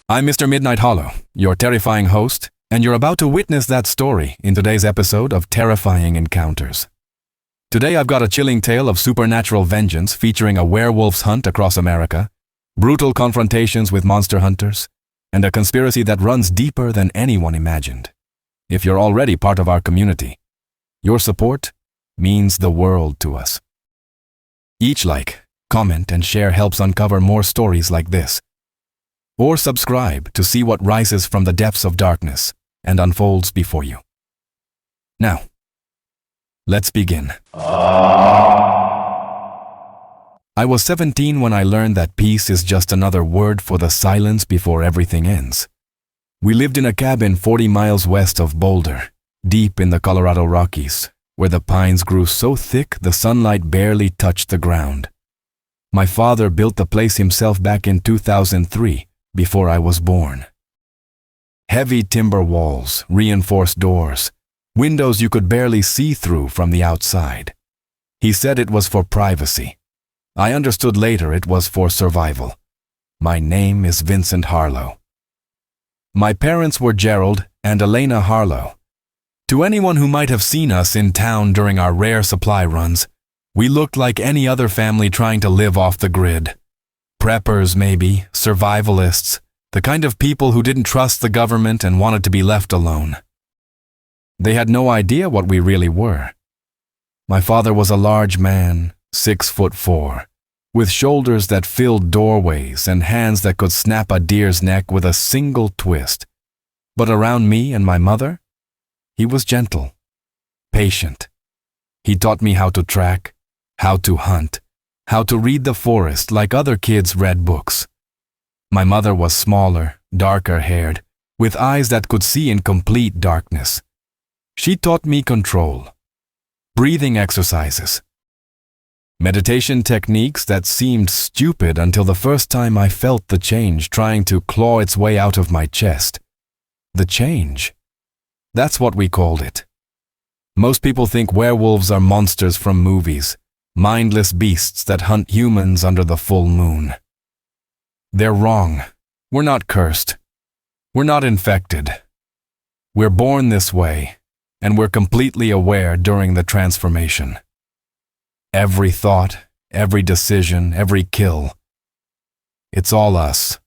I'm Mr. Midnight Hollow, your terrifying host, and you're about to witness that story in today's episode of Terrifying Encounters. Today I've got a chilling tale of supernatural vengeance featuring a werewolf's hunt across America, brutal confrontations with monster hunters, and a conspiracy that runs deeper than anyone imagined. If you're already part of our community, your support means the world to us. Each like, comment, and share helps uncover more stories like this. Or subscribe to see what rises from the depths of darkness and unfolds before you. Now, let's begin. I was 17 when I learned that peace is just another word for the silence before everything ends. We lived in a cabin 40 miles west of Boulder, deep in the Colorado Rockies, where the pines grew so thick the sunlight barely touched the ground. My father built the place himself back in 2003, before I was born. Heavy timber walls, reinforced doors, windows you could barely see through from the outside. He said it was for privacy. I understood later it was for survival. My name is Vincent Harlow. My parents were Gerald and Elena Harlow. To anyone who might have seen us in town during our rare supply runs, we looked like any other family trying to live off the grid. Preppers maybe, survivalists, the kind of people who didn't trust the government and wanted to be left alone. They had no idea what we really were. My father was a large man, 6'4", with shoulders that filled doorways and hands that could snap a deer's neck with a single twist. But around me and my mother, he was gentle, patient. He taught me how to track, how to hunt, how to read the forest like other kids read books. My mother was smaller, darker-haired, with eyes that could see in complete darkness. She taught me control, breathing exercises, meditation techniques that seemed stupid until the first time I felt the change trying to claw its way out of my chest. The change. That's what we called it. Most people think werewolves are monsters from movies, mindless beasts that hunt humans under the full moon. They're wrong. We're not cursed. We're not infected. We're born this way, and we're completely aware during the transformation. Every thought, every decision, every kill. It's all us.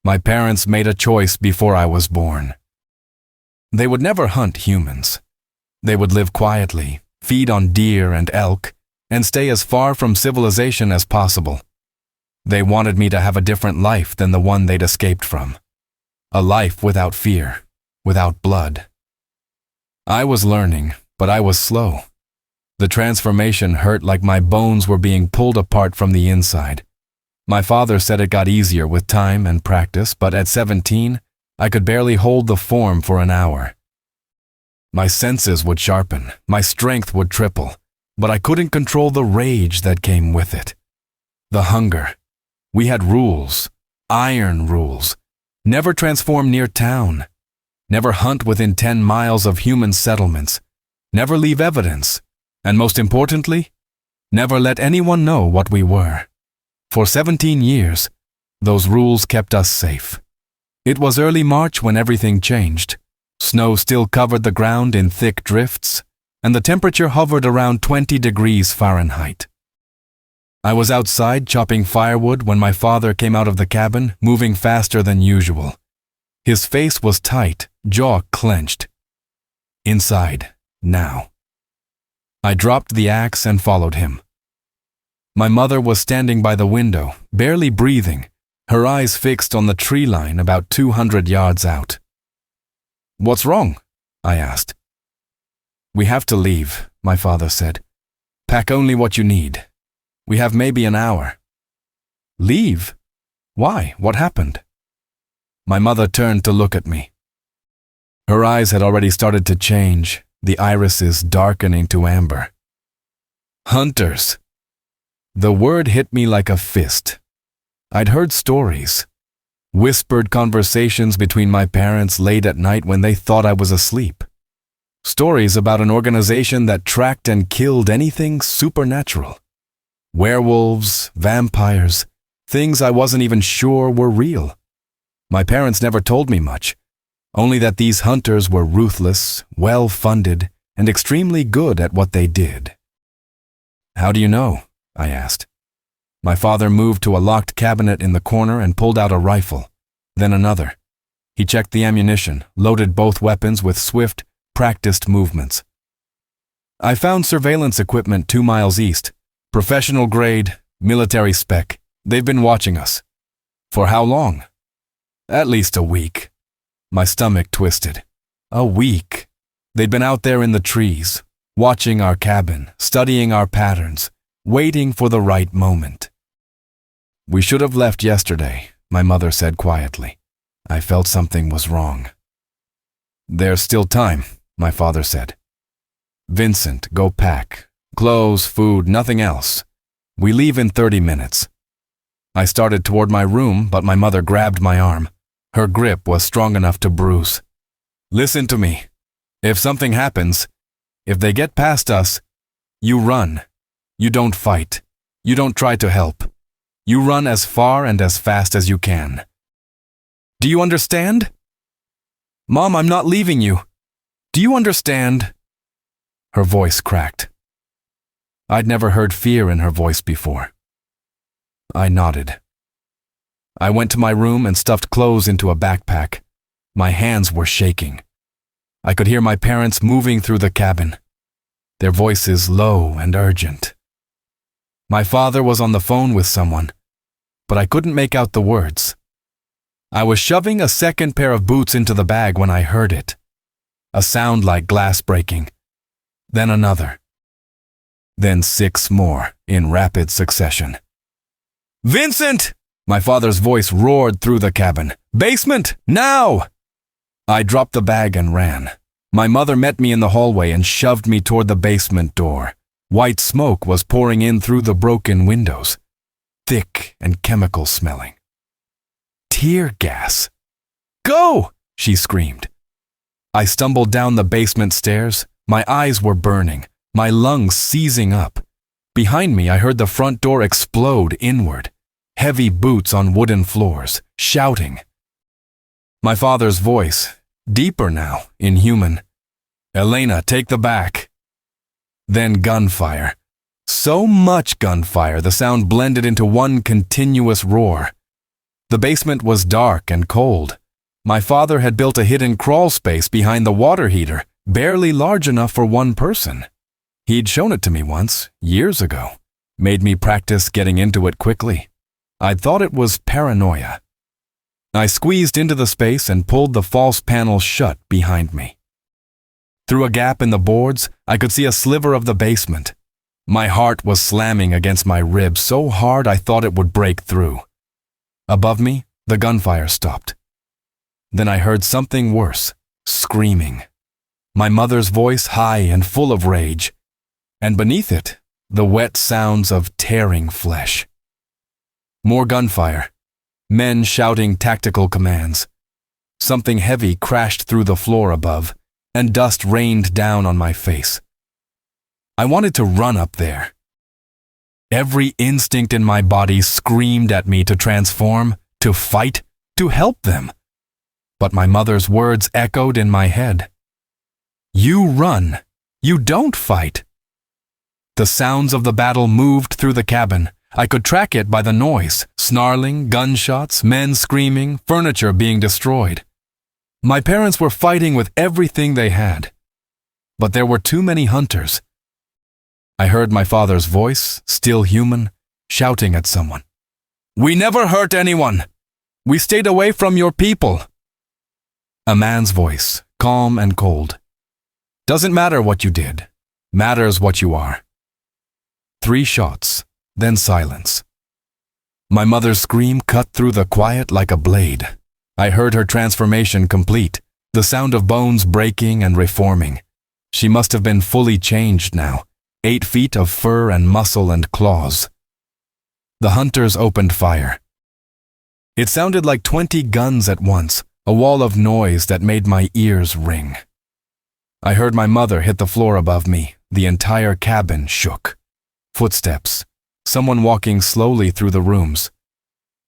My parents made a choice before I was born. They would never hunt humans. They would live quietly, feed on deer and elk, and stay as far from civilization as possible. They wanted me to have a different life than the one they'd escaped from. A life without fear, without blood. I was learning, but I was slow. The transformation hurt like my bones were being pulled apart from the inside. My father said it got easier with time and practice, but at 17, I could barely hold the form for an hour. My senses would sharpen, my strength would triple, but I couldn't control the rage that came with it. The hunger. We had rules, iron rules. Never transform near town. Never hunt within 10 miles of human settlements. Never leave evidence. And most importantly, never let anyone know what we were. For 17 years, those rules kept us safe. It was early March when everything changed. Snow still covered the ground in thick drifts, and the temperature hovered around 20 degrees Fahrenheit. I was outside chopping firewood when my father came out of the cabin, moving faster than usual. His face was tight, jaw clenched. Inside, now. I dropped the axe and followed him. My mother was standing by the window, barely breathing, her eyes fixed on the tree line about 200 yards out. "What's wrong?" I asked. "We have to leave," my father said. "Pack only what you need. We have maybe an hour." "Leave? Why? What happened?" My mother turned to look at me. Her eyes had already started to change, the irises darkening to amber. Hunters. The word hit me like a fist. I'd heard stories, whispered conversations between my parents late at night when they thought I was asleep. Stories about an organization that tracked and killed anything supernatural. Werewolves, vampires, things I wasn't even sure were real. My parents never told me much, only that these hunters were ruthless, well-funded, and extremely good at what they did. "How do you know?" I asked. My father moved to a locked cabinet in the corner and pulled out a rifle, then another. He checked the ammunition, loaded both weapons with swift, practiced movements. "I found surveillance equipment 2 miles east. Professional grade, military spec. They've been watching us." "For how long?" "At least a week." My stomach twisted. A week. They'd been out there in the trees, watching our cabin, studying our patterns, waiting for the right moment. "We should have left yesterday," my mother said quietly. I felt something was wrong. "There's still time," my father said. "Vincent, go pack. Clothes, food, nothing else. We leave in 30 minutes. I started toward my room, but my mother grabbed my arm. Her grip was strong enough to bruise. "Listen to me. If something happens, if they get past us, you run. You don't fight. You don't try to help. You run as far and as fast as you can. Do you understand?" "Mom, I'm not leaving you. Do you understand?" Her voice cracked. I'd never heard fear in her voice before. I nodded. I went to my room and stuffed clothes into a backpack. My hands were shaking. I could hear my parents moving through the cabin, their voices low and urgent. My father was on the phone with someone, but I couldn't make out the words. I was shoving a second pair of boots into the bag when I heard it. A sound like glass breaking. Then another. Then 6 more in rapid succession. "Vincent!" My father's voice roared through the cabin. "Basement! Now!" I dropped the bag and ran. My mother met me in the hallway and shoved me toward the basement door. White smoke was pouring in through the broken windows, thick and chemical smelling. Tear gas. "Go!" she screamed. I stumbled down the basement stairs. My eyes were burning, my lungs seizing up. Behind me, I heard the front door explode inward. Heavy boots on wooden floors, shouting. My father's voice, deeper now, inhuman. "Elena, take the back." Then gunfire. So much gunfire, the sound blended into one continuous roar. The basement was dark and cold. My father had built a hidden crawl space behind the water heater, barely large enough for one person. He'd shown it to me once, years ago, made me practice getting into it quickly. I'd thought it was paranoia. I squeezed into the space and pulled the false panel shut behind me. Through a gap in the boards, I could see a sliver of the basement. My heart was slamming against my ribs so hard I thought it would break through. Above me, the gunfire stopped. Then I heard something worse, screaming. My mother's voice high and full of rage. And beneath it, the wet sounds of tearing flesh. More gunfire. Men shouting tactical commands. Something heavy crashed through the floor above, and dust rained down on my face. I wanted to run up there. Every instinct in my body screamed at me to transform, to fight, to help them. But my mother's words echoed in my head. "You run. You don't fight." The sounds of the battle moved through the cabin. I could track it by the noise, snarling, gunshots, men screaming, furniture being destroyed. My parents were fighting with everything they had. But there were too many hunters. I heard my father's voice, still human, shouting at someone. "We never hurt anyone. We stayed away from your people." A man's voice, calm and cold. "Doesn't matter what you did. Matters what you are." 3 shots. Then silence. My mother's scream cut through the quiet like a blade. I heard her transformation complete, the sound of bones breaking and reforming. She must have been fully changed now, 8 feet of fur and muscle and claws. The hunters opened fire. It sounded like 20 guns at once, a wall of noise that made my ears ring. I heard my mother hit the floor above me. The entire cabin shook. Footsteps. Someone walking slowly through the rooms.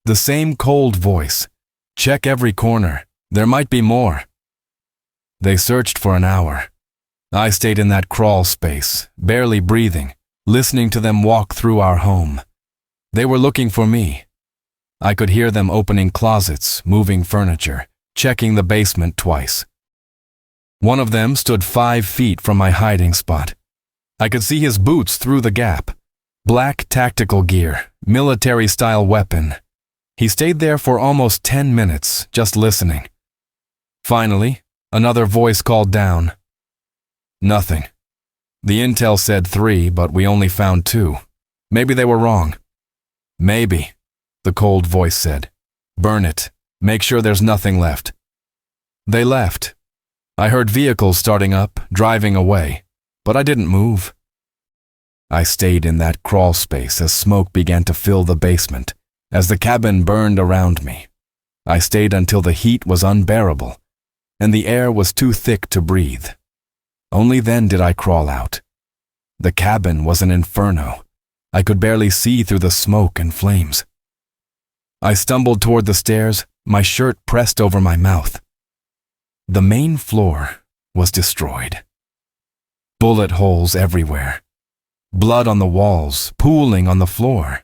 The same cold voice. Check every corner. There might be more." They searched for an hour. I stayed in that crawl space, barely breathing, listening to them walk through our home. They were looking for me. I could hear them opening closets, moving furniture, checking the basement twice. One of them stood 5 feet from my hiding spot. I could see his boots through the gap. Black tactical gear, military-style weapon. He stayed there for almost 10 minutes, just listening. Finally, another voice called down. Nothing. The intel said 3, but we only found 2. Maybe they were wrong. "Maybe," the cold voice said. "Burn it. Make sure there's nothing left." They left. I heard vehicles starting up, driving away, but I didn't move. I stayed in that crawl space as smoke began to fill the basement, as the cabin burned around me. I stayed until the heat was unbearable, and the air was too thick to breathe. Only then did I crawl out. The cabin was an inferno. I could barely see through the smoke and flames. I stumbled toward the stairs, my shirt pressed over my mouth. The main floor was destroyed. Bullet holes everywhere. Blood on the walls, pooling on the floor.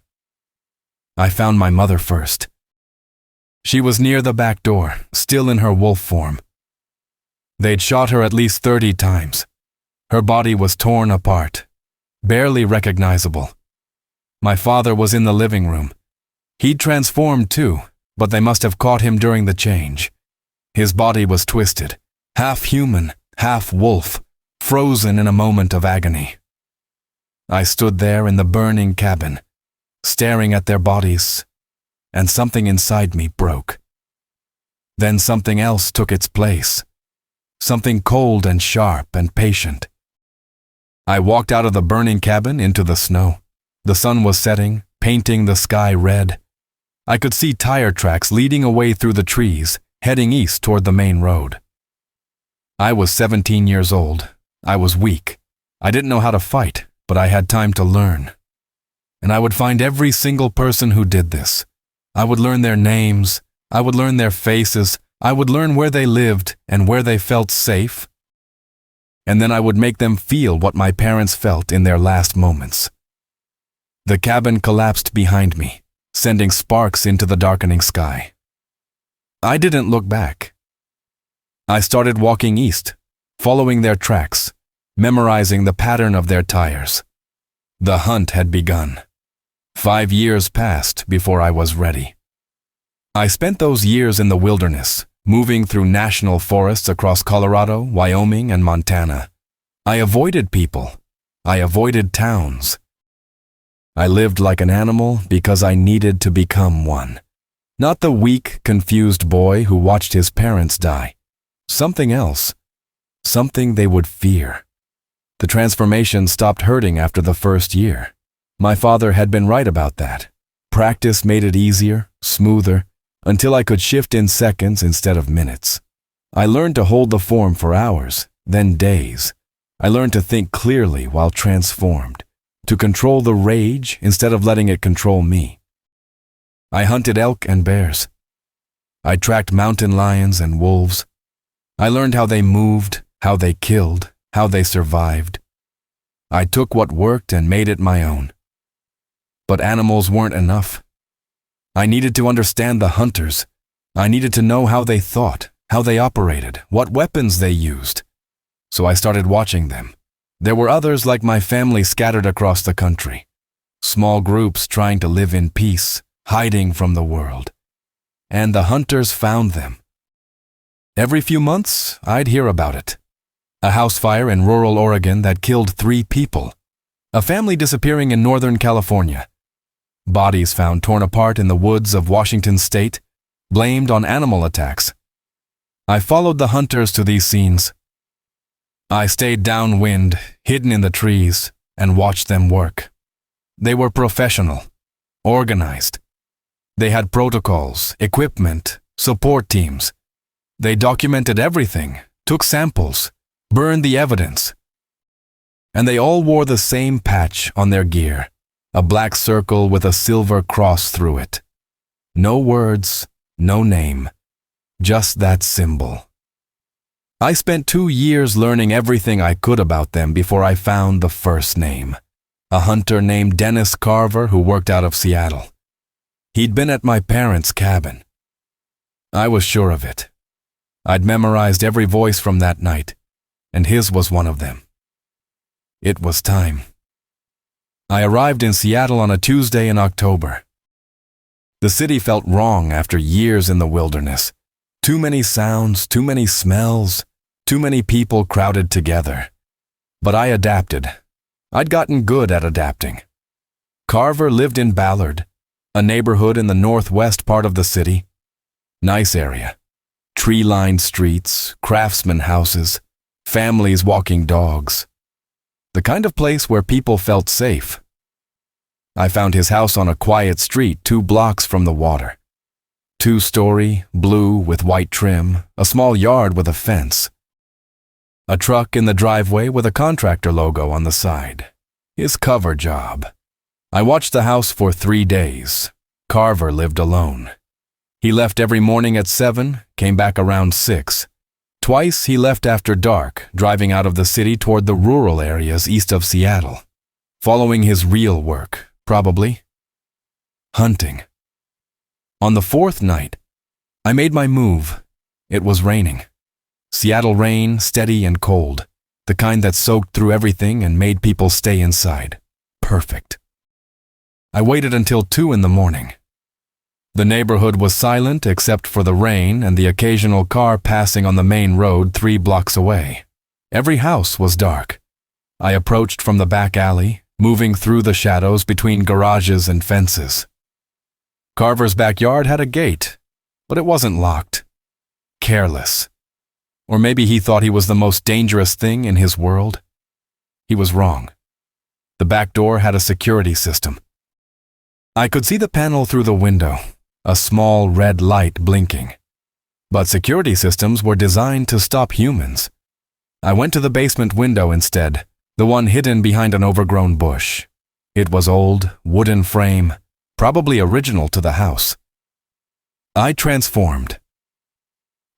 I found my mother first. She was near the back door, still in her wolf form. They'd shot her at least 30 times. Her body was torn apart, barely recognizable. My father was in the living room. He'd transformed too, but they must have caught him during the change. His body was twisted, half human, half wolf, frozen in a moment of agony. I stood there in the burning cabin, staring at their bodies, and something inside me broke. Then something else took its place, something cold and sharp and patient. I walked out of the burning cabin into the snow. The sun was setting, painting the sky red. I could see tire tracks leading away through the trees, heading east toward the main road. I was 17 years old. I was weak. I didn't know how to fight, but I had time to learn. And I would find every single person who did this. I would learn their names. I would learn their faces. I would learn where they lived and where they felt safe. And then I would make them feel what my parents felt in their last moments. The cabin collapsed behind me, sending sparks into the darkening sky. I didn't look back. I started walking east, following their tracks, memorizing the pattern of their tires. The hunt had begun. 5 years passed before I was ready. I spent those years in the wilderness, moving through national forests across Colorado, Wyoming, and Montana. I avoided people. I avoided towns. I lived like an animal because I needed to become one. Not the weak, confused boy who watched his parents die. Something else. Something they would fear. The transformation stopped hurting after the first year. My father had been right about that. Practice made it easier, smoother, until I could shift in seconds instead of minutes. I learned to hold the form for hours, then days. I learned to think clearly while transformed, to control the rage instead of letting it control me. I hunted elk and bears. I tracked mountain lions and wolves. I learned how they moved, how they killed, how they survived. I took what worked and made it my own. But animals weren't enough. I needed to understand the hunters. I needed to know how they thought, how they operated, what weapons they used. So I started watching them. There were others like my family scattered across the country. Small groups trying to live in peace, hiding from the world. And the hunters found them. Every few months, I'd hear about it. A house fire in rural Oregon that killed 3 people. A family disappearing in Northern California. Bodies found torn apart in the woods of Washington state, blamed on animal attacks. I followed the hunters to these scenes. I stayed downwind, hidden in the trees, and watched them work. They were professional, organized. They had protocols, equipment, support teams. They documented everything, took samples, burned the evidence. And they all wore the same patch on their gear, a black circle with a silver cross through it. No words, no name, Just that symbol. I spent 2 years learning everything I could about them before I found the first name. A hunter named Dennis Carver who worked out of Seattle. He'd been at my parents' cabin. I was sure of it. I'd memorized every voice from that night, and his was one of them. It was time. I arrived in Seattle on a Tuesday in October. The city felt wrong after years in the wilderness. Too many sounds, too many smells, too many people crowded together. But I adapted. I'd gotten good at adapting. Carver lived in Ballard, a neighborhood in the northwest part of the city. Nice area. Tree-lined streets, craftsman houses, families walking dogs. The kind of place where people felt safe. I found his house on a quiet street 2 blocks from the water. 2-story, blue with white trim, a small yard with a fence. A truck in the driveway with a contractor logo on the side. His cover job. I watched the house for 3 days. Carver lived alone. He left every morning at 7, came back around 6. Twice he left after dark, driving out of the city toward the rural areas east of Seattle. Following his real work, probably. Hunting. On the 4th night, I made my move. It was raining. Seattle rain, steady and cold. The kind that soaked through everything and made people stay inside. Perfect. I waited until 2 in the morning. The neighborhood was silent except for the rain and the occasional car passing on the main road 3 blocks away. Every house was dark. I approached from the back alley, moving through the shadows between garages and fences. Carver's backyard had a gate, but it wasn't locked. Careless. Or maybe he thought he was the most dangerous thing in his world. He was wrong. The back door had a security system. I could see the panel through the window, a small red light blinking. But security systems were designed to stop humans. I went to the basement window instead, the one hidden behind an overgrown bush. It was old, wooden frame, probably original to the house. I transformed.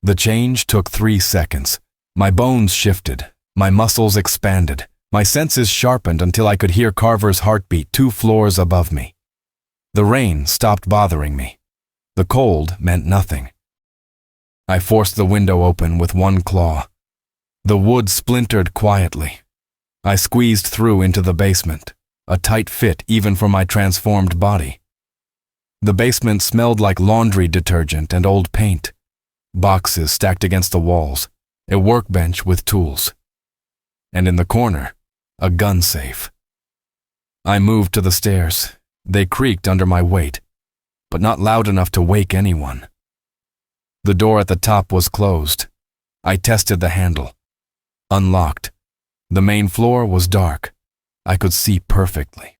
The change took 3 seconds. My bones shifted, my muscles expanded, my senses sharpened until I could hear Carver's heartbeat 2 floors above me. The rain stopped bothering me. The cold meant nothing. I forced the window open with 1 claw. The wood splintered quietly. I squeezed through into the basement, a tight fit even for my transformed body. The basement smelled like laundry detergent and old paint. Boxes stacked against the walls, a workbench with tools. And in the corner, a gun safe. I moved to the stairs. They creaked under my weight, but not loud enough to wake anyone. The door at the top was closed. I tested the handle. Unlocked. The main floor was dark. I could see perfectly.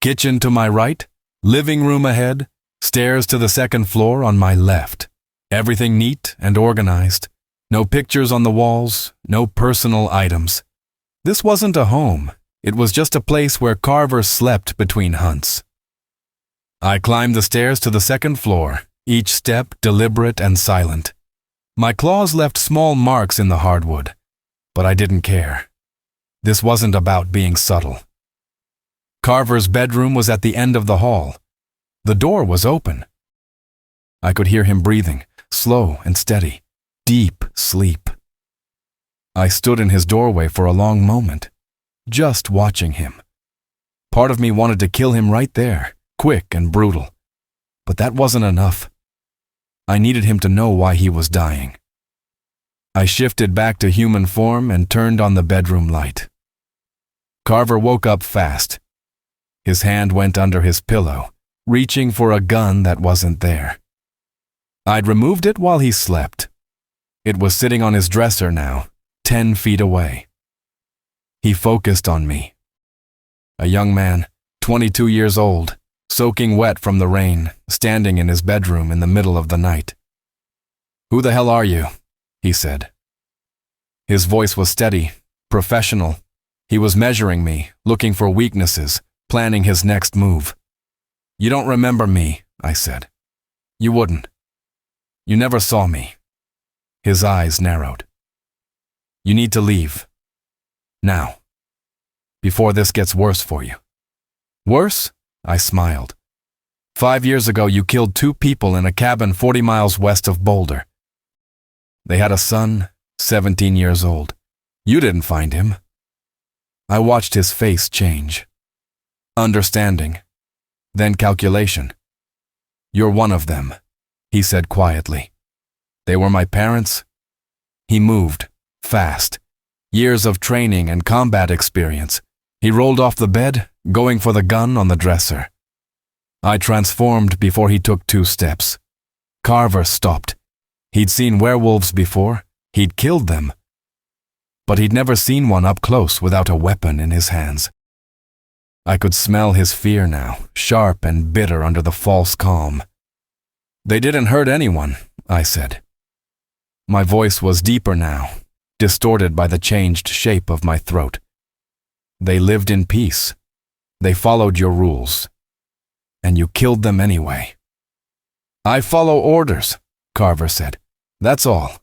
Kitchen to my right, living room ahead, stairs to the 2nd floor on my left. Everything neat and organized. No pictures on the walls, no personal items. This wasn't a home. It was just a place where Carver slept between hunts. I climbed the stairs to the 2nd floor, each step deliberate and silent. My claws left small marks in the hardwood, but I didn't care. This wasn't about being subtle. Carver's bedroom was at the end of the hall. The door was open. I could hear him breathing, slow and steady, deep sleep. I stood in his doorway for a long moment, just watching him. Part of me wanted to kill him right there, quick and brutal. But that wasn't enough. I needed him to know why he was dying. I shifted back to human form and turned on the bedroom light. Carver woke up fast. His hand went under his pillow, reaching for a gun that wasn't there. I'd removed it while he slept. It was sitting on his dresser now, 10 feet away. He focused on me. A young man, 22 years old, soaking wet from the rain, standing in his bedroom in the middle of the night. "Who the hell are you?" he said. His voice was steady, professional. He was measuring me, looking for weaknesses, planning his next move. "You don't remember me," I said. "You wouldn't." You never saw me. His eyes narrowed. You need to leave. Now. Before this gets worse for you. Worse? I smiled. 5 years ago, you killed 2 people in a cabin 40 miles west of Boulder. They had a son, 17 years old. You didn't find him. I watched his face change. Understanding. Then calculation. You're one of them, he said quietly. They were my parents. He moved, fast. Years of training and combat experience. He rolled off the bed, going for the gun on the dresser. I transformed before he took 2 steps. Carver stopped. He'd seen werewolves before. He'd killed them. But he'd never seen one up close without a weapon in his hands. I could smell his fear now, sharp and bitter under the false calm. They didn't hurt anyone, I said. My voice was deeper now, distorted by the changed shape of my throat. They lived in peace. They followed your rules. And you killed them anyway. I follow orders, Carver said. That's all.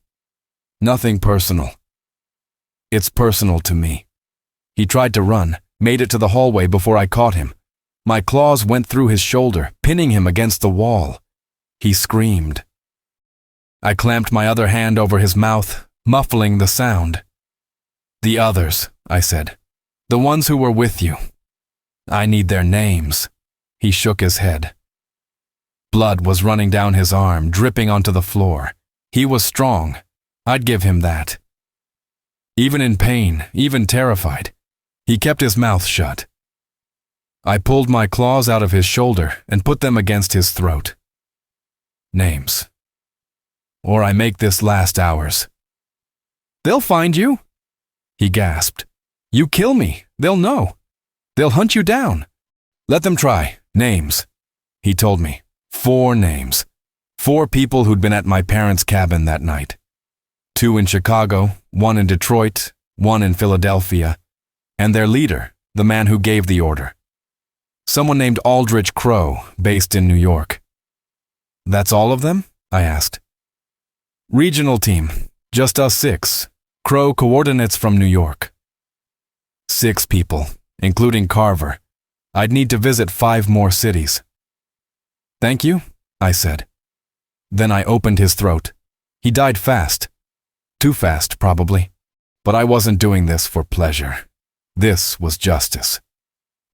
Nothing personal. It's personal to me. He tried to run, made it to the hallway before I caught him. My claws went through his shoulder, pinning him against the wall. He screamed. I clamped my other hand over his mouth, muffling the sound. The others, I said. The ones who were with you. I need their names. He shook his head. Blood was running down his arm, dripping onto the floor. He was strong. I'd give him that. Even in pain, even terrified, he kept his mouth shut. I pulled my claws out of his shoulder and put them against his throat. Names. Or I make this last ours. They'll find you, he gasped. You kill me, they'll know. They'll hunt you down. Let them try. Names. He told me. 4 names. 4 people who'd been at my parents' cabin that night. 2 in Chicago, 1 in Detroit, 1 in Philadelphia, and their leader, the man who gave the order. Someone named Aldrich Crow, based in New York. That's all of them? I asked. Regional team, just us 6. Crow coordinates from New York. 6 people, including Carver. I'd need to visit 5 more cities. Thank you, I said. Then I opened his throat. He died fast. Too fast, probably. But I wasn't doing this for pleasure. This was justice.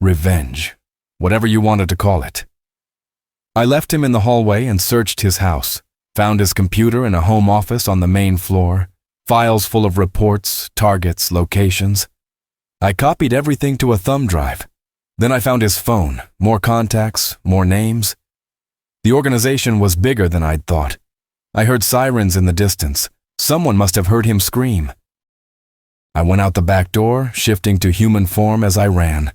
Revenge. Whatever you wanted to call it. I left him in the hallway and searched his house. Found his computer in a home office on the main floor. Files full of reports, targets, locations. I copied everything to a thumb drive. Then I found his phone. More contacts, more names. The organization was bigger than I'd thought. I heard sirens in the distance. Someone must have heard him scream. I went out the back door, shifting to human form as I ran.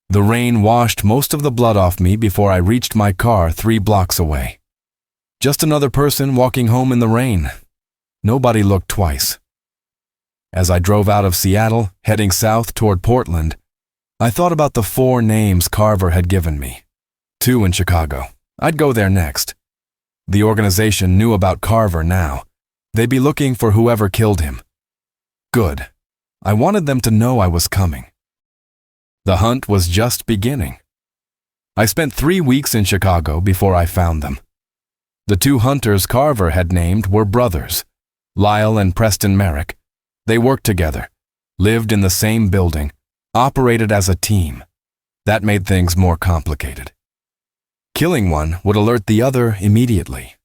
The rain washed most of the blood off me before I reached my car 3 blocks away. Just another person walking home in the rain. Nobody looked twice. As I drove out of Seattle, heading south toward Portland, I thought about the 4 names Carver had given me. 2 in Chicago. I'd go there next. The organization knew about Carver now. They'd be looking for whoever killed him. Good. I wanted them to know I was coming. The hunt was just beginning. I spent 3 weeks in Chicago before I found them. The 2 hunters Carver had named were brothers, Lyle and Preston Merrick. They worked together, lived in the same building, operated as a team. That made things more complicated. Killing one would alert the other immediately.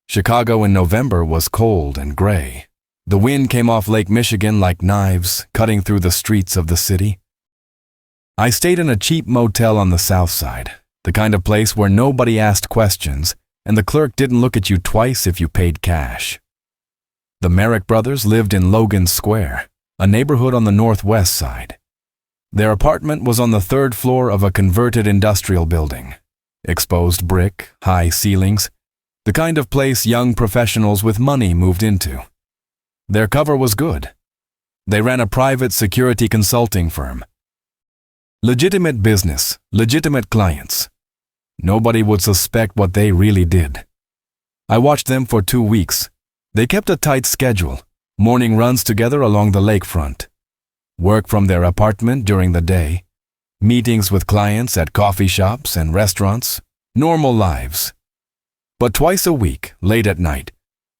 Chicago in November was cold and gray. The wind came off Lake Michigan like knives, cutting through the streets of the city. I stayed in a cheap motel on the south side, the kind of place where nobody asked questions, and the clerk didn't look at you twice if you paid cash. The Merrick brothers lived in Logan Square, a neighborhood on the northwest side. Their apartment was on the 3rd floor of a converted industrial building. Exposed brick, high ceilings, the kind of place young professionals with money moved into. Their cover was good. They ran a private security consulting firm. Legitimate business, legitimate clients. Nobody would suspect what they really did. I watched them for 2 weeks. They kept a tight schedule, morning runs together along the lakefront, work from their apartment during the day, meetings with clients at coffee shops and restaurants, normal lives. But twice a week, late at night,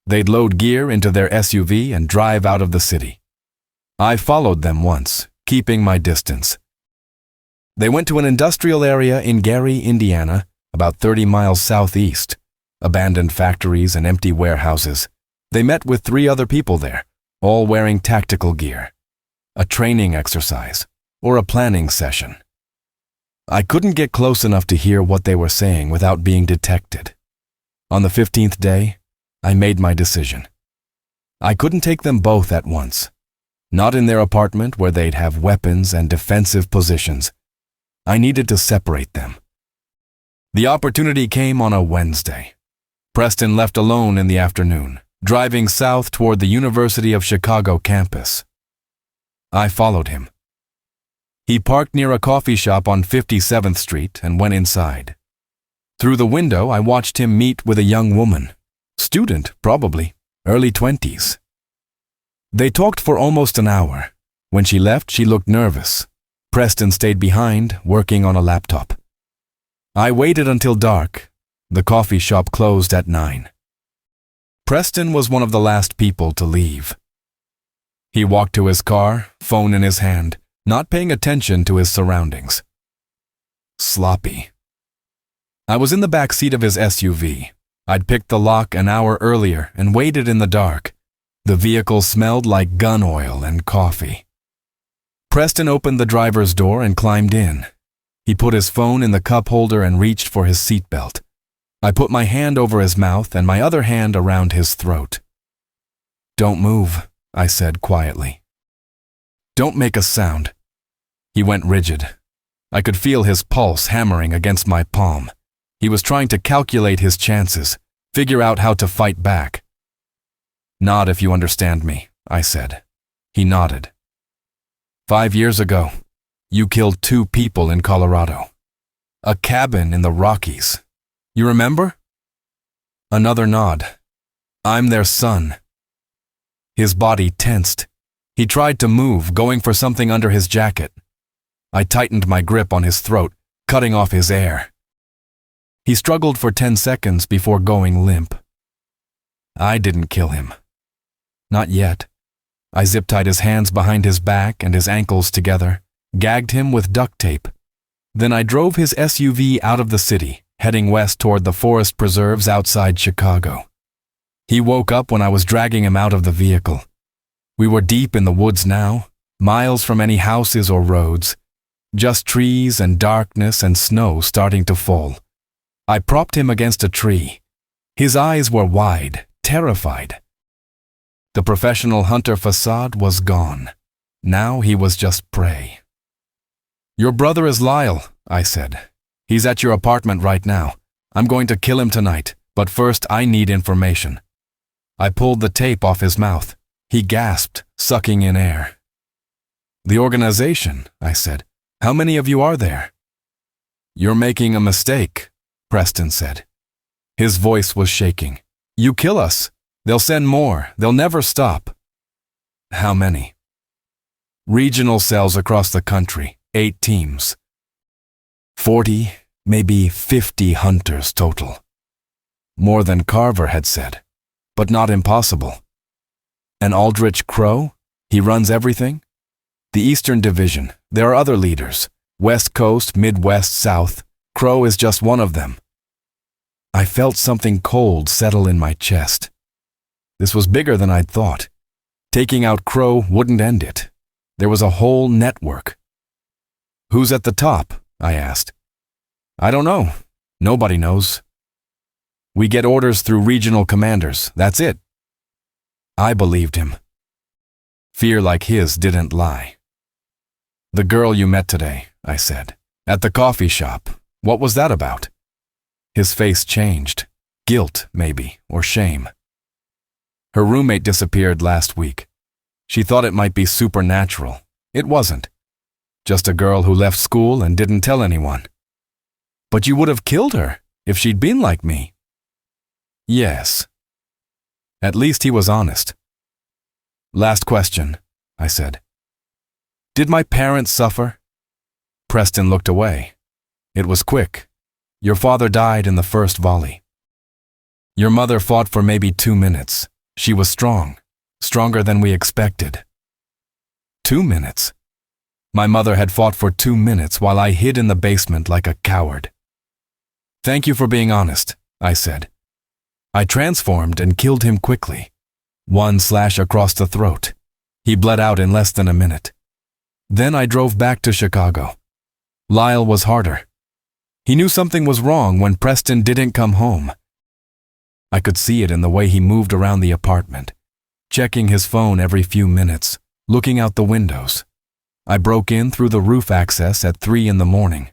they'd load gear into their SUV and drive out of the city. I followed them once, keeping my distance. They went to an industrial area in Gary, Indiana, about 30 miles southeast, abandoned factories and empty warehouses. They met with 3 other people there, all wearing tactical gear. A training exercise, or a planning session. I couldn't get close enough to hear what they were saying without being detected. On the 15th day, I made my decision. I couldn't take them both at once. Not in their apartment where they'd have weapons and defensive positions. I needed to separate them. The opportunity came on a Wednesday. Preston left alone in the afternoon, driving south toward the University of Chicago campus. I followed him. He parked near a coffee shop on 57th Street and went inside. Through the window, I watched him meet with a young woman. Student, probably, early 20s. They talked for almost an hour. When she left, she looked nervous. Preston stayed behind, working on a laptop. I waited until dark. The coffee shop closed at 9. Preston was one of the last people to leave. He walked to his car, phone in his hand, not paying attention to his surroundings. Sloppy. I was in the back seat of his SUV. I'd picked the lock an hour earlier and waited in the dark. The vehicle smelled like gun oil and coffee. Preston opened the driver's door and climbed in. He put his phone in the cup holder and reached for his seatbelt. I put my hand over his mouth and my other hand around his throat. "Don't move," I said quietly. "Don't make a sound." He went rigid. I could feel his pulse hammering against my palm. He was trying to calculate his chances, figure out how to fight back. "Nod if you understand me," I said. He nodded. 5 years ago, you killed 2 people in Colorado. A cabin in the Rockies. You remember?" Another nod. "I'm their son." His body tensed. He tried to move, going for something under his jacket. I tightened my grip on his throat, cutting off his air. He struggled for 10 seconds before going limp. I didn't kill him. Not yet. I zip-tied his hands behind his back and his ankles together, gagged him with duct tape. Then I drove his SUV out of the city, heading west toward the forest preserves outside Chicago. He woke up when I was dragging him out of the vehicle. We were deep in the woods now, miles from any houses or roads, just trees and darkness and snow starting to fall. I propped him against a tree. His eyes were wide, terrified. The professional hunter facade was gone. Now he was just prey. "Your brother is Lyle," I said. "He's at your apartment right now. I'm going to kill him tonight, but first I need information." I pulled the tape off his mouth. He gasped, sucking in air. "The organization," I said. "How many of you are there?" "You're making a mistake," Preston said. His voice was shaking. "You kill us. They'll send more. They'll never stop." "How many?" "Regional cells across the country, 8 teams. 40, maybe 50 hunters total. More than Carver had said, but not impossible. An Aldrich Crow? He runs everything? The Eastern Division. There are other leaders. West Coast, Midwest, South. Crow is just one of them." I felt something cold settle in my chest. This was bigger than I'd thought. Taking out Crow wouldn't end it. There was a whole network. "Who's at the top?" I asked. "I don't know. Nobody knows. We get orders through regional commanders. That's it." I believed him. Fear like his didn't lie. "The girl you met today," I said. "At the coffee shop. What was that about?" His face changed. Guilt, maybe, or shame. "Her roommate disappeared last week. She thought it might be supernatural. It wasn't. Just a girl who left school and didn't tell anyone." "But you would have killed her if she'd been like me." Yes. At least he was honest. Last question, I said. Did my parents suffer? Preston looked away. It was quick. Your father died in the first volley. Your mother fought for maybe 2 minutes. She was strong, stronger than we expected. 2 minutes? My mother had fought for 2 minutes while I hid in the basement like a coward. Thank you for being honest, I said. I transformed and killed him quickly. 1 slash across the throat. He bled out in less than a minute. Then I drove back to Chicago. Lyle was harder. He knew something was wrong when Preston didn't come home. I could see it in the way he moved around the apartment, checking his phone every few minutes, looking out the windows. I broke in through the roof access at 3 in the morning.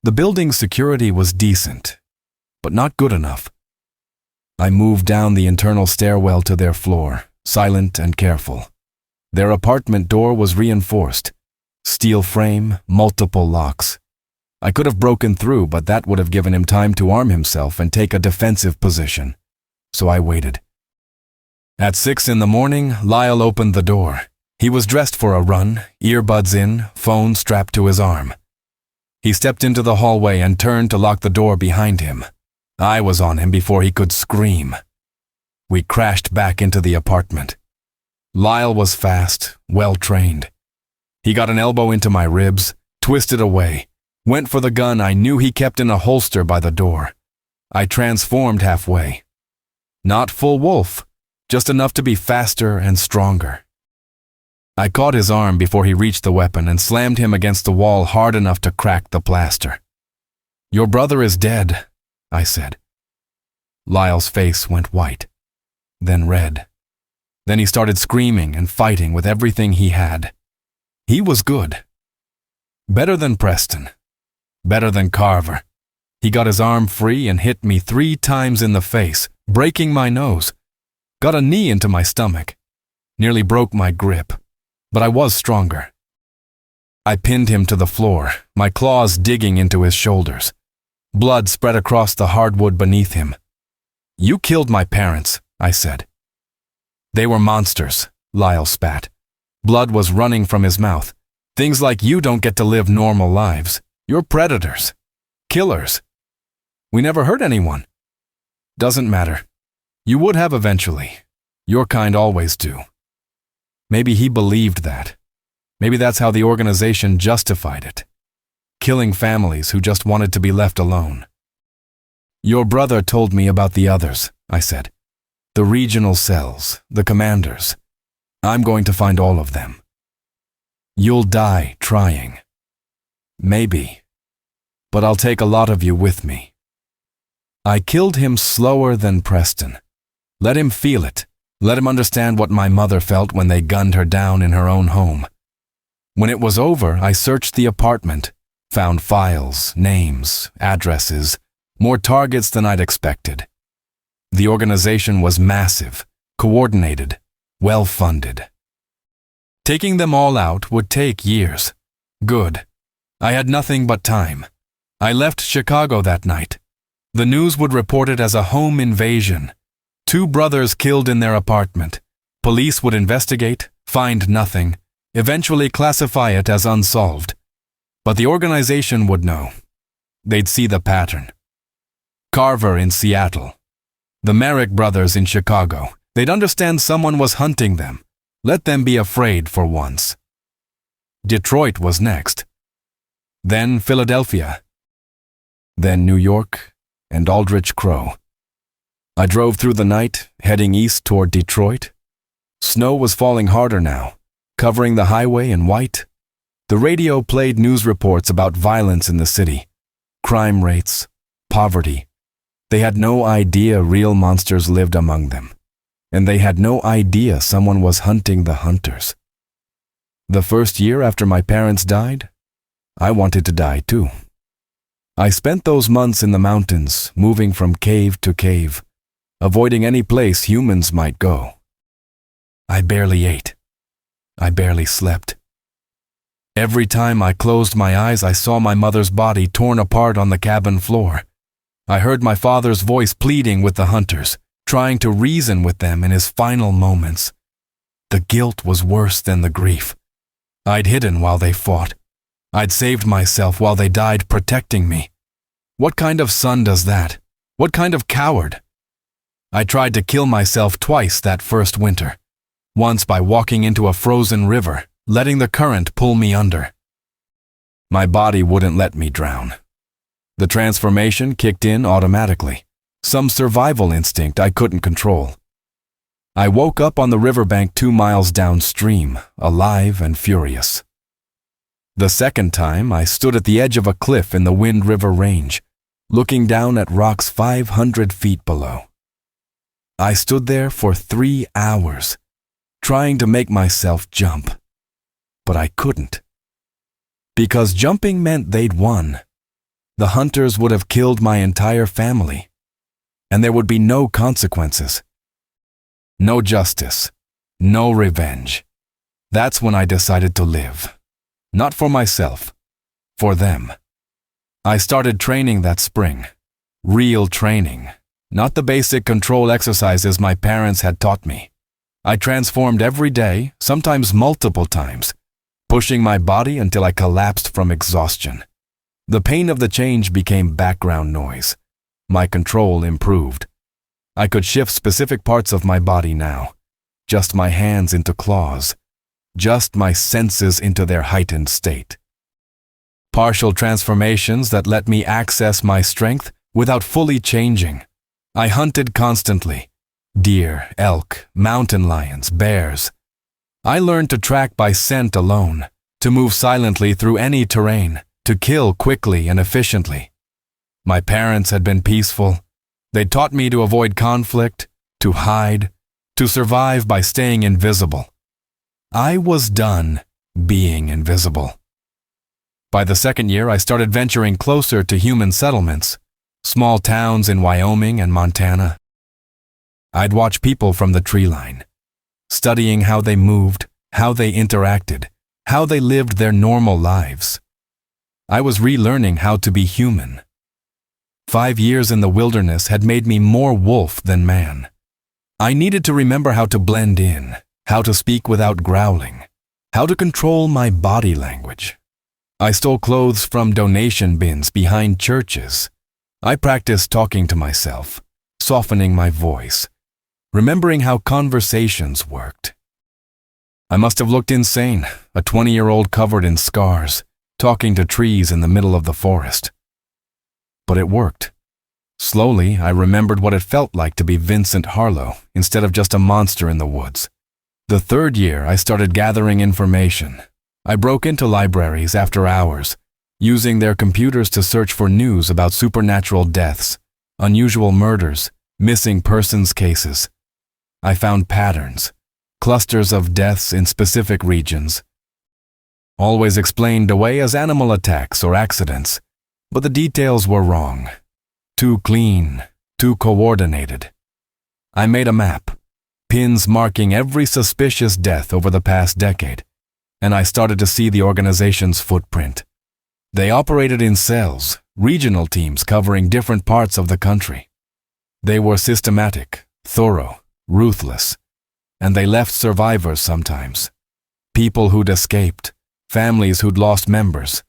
The building's security was decent, but not good enough. I moved down the internal stairwell to their floor, silent and careful. Their apartment door was reinforced. Steel frame, multiple locks. I could have broken through, but that would have given him time to arm himself and take a defensive position. So I waited. At 6 in the morning, Lyle opened the door. He was dressed for a run, earbuds in, phone strapped to his arm. He stepped into the hallway and turned to lock the door behind him. I was on him before he could scream. We crashed back into the apartment. Lyle was fast, well-trained. He got an elbow into my ribs, twisted away, went for the gun I knew he kept in a holster by the door. I transformed halfway. Not full wolf, just enough to be faster and stronger. I caught his arm before he reached the weapon and slammed him against the wall hard enough to crack the plaster. Your brother is dead, I said. Lyle's face went white, then red. Then he started screaming and fighting with everything he had. He was good. Better than Preston. Better than Carver. He got his arm free and hit me 3 times in the face, breaking my nose. Got a knee into my stomach. Nearly broke my grip, but I was stronger. I pinned him to the floor, my claws digging into his shoulders. Blood spread across the hardwood beneath him. You killed my parents, I said. They were monsters, Lyle spat. Blood was running from his mouth. Things like you don't get to live normal lives. You're predators. Killers. We never hurt anyone. Doesn't matter. You would have eventually. Your kind always do. Maybe he believed that. Maybe that's how the organization justified it. Killing families who just wanted to be left alone. Your brother told me about the others, I said. The regional cells, the commanders. I'm going to find all of them. You'll die trying. Maybe. But I'll take a lot of you with me. I killed him slower than Preston. Let him feel it. Let him understand what my mother felt when they gunned her down in her own home. When it was over, I searched the apartment, found files, names, addresses, more targets than I'd expected. The organization was massive, coordinated, well-funded. Taking them all out would take years. Good. I had nothing but time. I left Chicago that night. The news would report it as a home invasion. 2 brothers killed in their apartment. Police would investigate, find nothing, eventually classify it as unsolved. But the organization would know. They'd see the pattern. Carver in Seattle. The Merrick brothers in Chicago. They'd understand someone was hunting them. Let them be afraid for once. Detroit was next. Then Philadelphia. Then New York and Aldrich Crow. I drove through the night, heading east toward Detroit. Snow was falling harder now, covering the highway in white. The radio played news reports about violence in the city, crime rates, poverty. They had no idea real monsters lived among them, and they had no idea someone was hunting the hunters. The first year after my parents died, I wanted to die too. I spent those months in the mountains, moving from cave to cave, avoiding any place humans might go. I barely ate. I barely slept. Every time I closed my eyes, I saw my mother's body torn apart on the cabin floor. I heard my father's voice pleading with the hunters, trying to reason with them in his final moments. The guilt was worse than the grief. I'd hidden while they fought. I'd saved myself while they died protecting me. What kind of son does that? What kind of coward? I tried to kill myself twice that first winter. Once by walking into a frozen river, letting the current pull me under. My body wouldn't let me drown. The transformation kicked in automatically, some survival instinct I couldn't control. I woke up on the riverbank 2 miles downstream, alive and furious. The second time, I stood at the edge of a cliff in the Wind River Range, looking down at rocks 500 feet below. I stood there for 3 hours, trying to make myself jump. But I couldn't. Because jumping meant they'd won. The hunters would have killed my entire family, and there would be no consequences. No justice, no revenge. That's when I decided to live. Not for myself, for them. I started training that spring. Real training, not the basic control exercises my parents had taught me. I transformed every day, sometimes multiple times, pushing my body until I collapsed from exhaustion. The pain of the change became background noise. My control improved. I could shift specific parts of my body now. Just my hands into claws. Just my senses into their heightened state. Partial transformations that let me access my strength without fully changing. I hunted constantly. Deer, elk, mountain lions, bears. I learned to track by scent alone, to move silently through any terrain, to kill quickly and efficiently. My parents had been peaceful. They taught me to avoid conflict, to hide, to survive by staying invisible. I was done being invisible. By the second year, I started venturing closer to human settlements, small towns in Wyoming and Montana. I'd watch people from the tree line, studying how they moved, how they interacted, how they lived their normal lives. I was relearning how to be human. 5 years in the wilderness had made me more wolf than man. I needed to remember how to blend in, how to speak without growling, how to control my body language. I stole clothes from donation bins behind churches. I practiced talking to myself, softening my voice, remembering how conversations worked. I must have looked insane, a 20-year-old covered in scars, talking to trees in the middle of the forest. But it worked. Slowly, I remembered what it felt like to be Vincent Harlow instead of just a monster in the woods. The third year, I started gathering information. I broke into libraries after hours, using their computers to search for news about supernatural deaths, unusual murders, missing persons cases. I found patterns, clusters of deaths in specific regions. Always explained away as animal attacks or accidents, but the details were wrong. Too clean, too coordinated. I made a map, pins marking every suspicious death over the past decade, and I started to see the organization's footprint. They operated in cells, regional teams covering different parts of the country. They were systematic, thorough, ruthless, and they left survivors sometimes. People who'd escaped, families who'd lost members.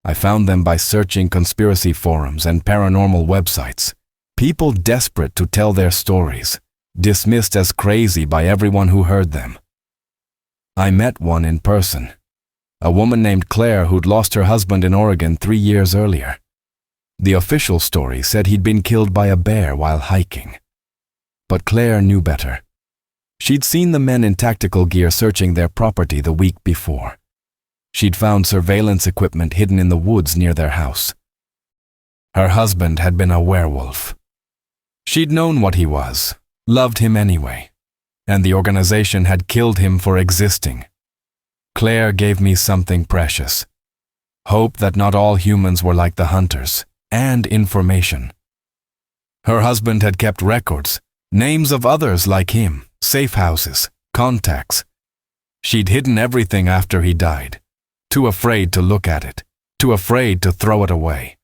I found them by searching conspiracy forums and paranormal websites. People desperate to tell their stories, dismissed as crazy by everyone who heard them. I met one in person, a woman named Claire who'd lost her husband in Oregon 3 years earlier. The official story said he'd been killed by a bear while hiking. But Claire knew better. She'd seen the men in tactical gear searching their property the week before. She'd found surveillance equipment hidden in the woods near their house. Her husband had been a werewolf. She'd known what he was, loved him anyway, and the organization had killed him for existing. Claire gave me something precious. Hope that not all humans were like the hunters, and information. Her husband had kept records, names of others like him, safe houses, contacts. She'd hidden everything after he died, too afraid to look at it, too afraid to throw it away.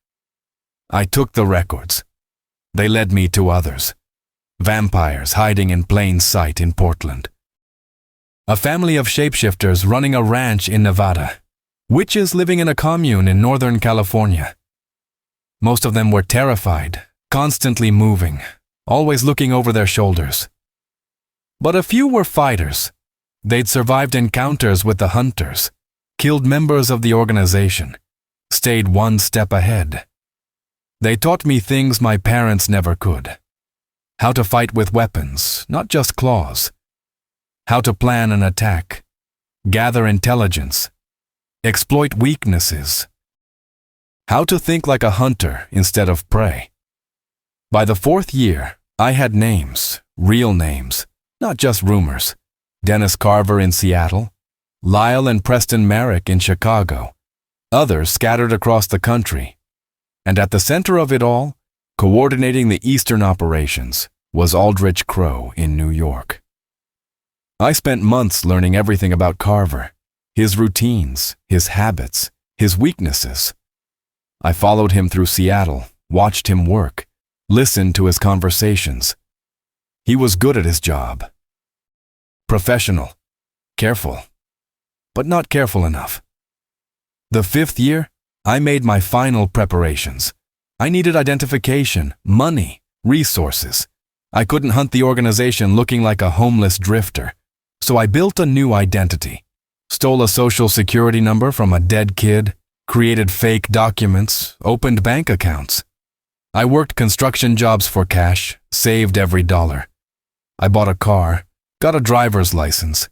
I took the records. They led me to others. Vampires hiding in plain sight in Portland. A family of shapeshifters running a ranch in Nevada. Witches living in a commune in Northern California. Most of them were terrified, constantly moving, always looking over their shoulders. But a few were fighters. They'd survived encounters with the hunters, killed members of the organization, stayed one step ahead. They taught me things my parents never could. How to fight with weapons, not just claws. How to plan an attack, gather intelligence, exploit weaknesses. How to think like a hunter instead of prey. By the 4th year, I had names, real names, not just rumors. Dennis Carver in Seattle, Lyle and Preston Merrick in Chicago, others scattered across the country. And at the center of it all, coordinating the Eastern operations, was Aldrich Crow in New York. I spent months learning everything about Carver, his routines, his habits, his weaknesses. I followed him through Seattle, watched him work, listened to his conversations. He was good at his job. Professional, careful, but not careful enough. The 5th year, I made my final preparations. I needed identification, money, resources. I couldn't hunt the organization looking like a homeless drifter, so I built a new identity. Stole a social security number from a dead kid, created fake documents, opened bank accounts. I worked construction jobs for cash, saved every dollar. I bought a car, got a driver's license,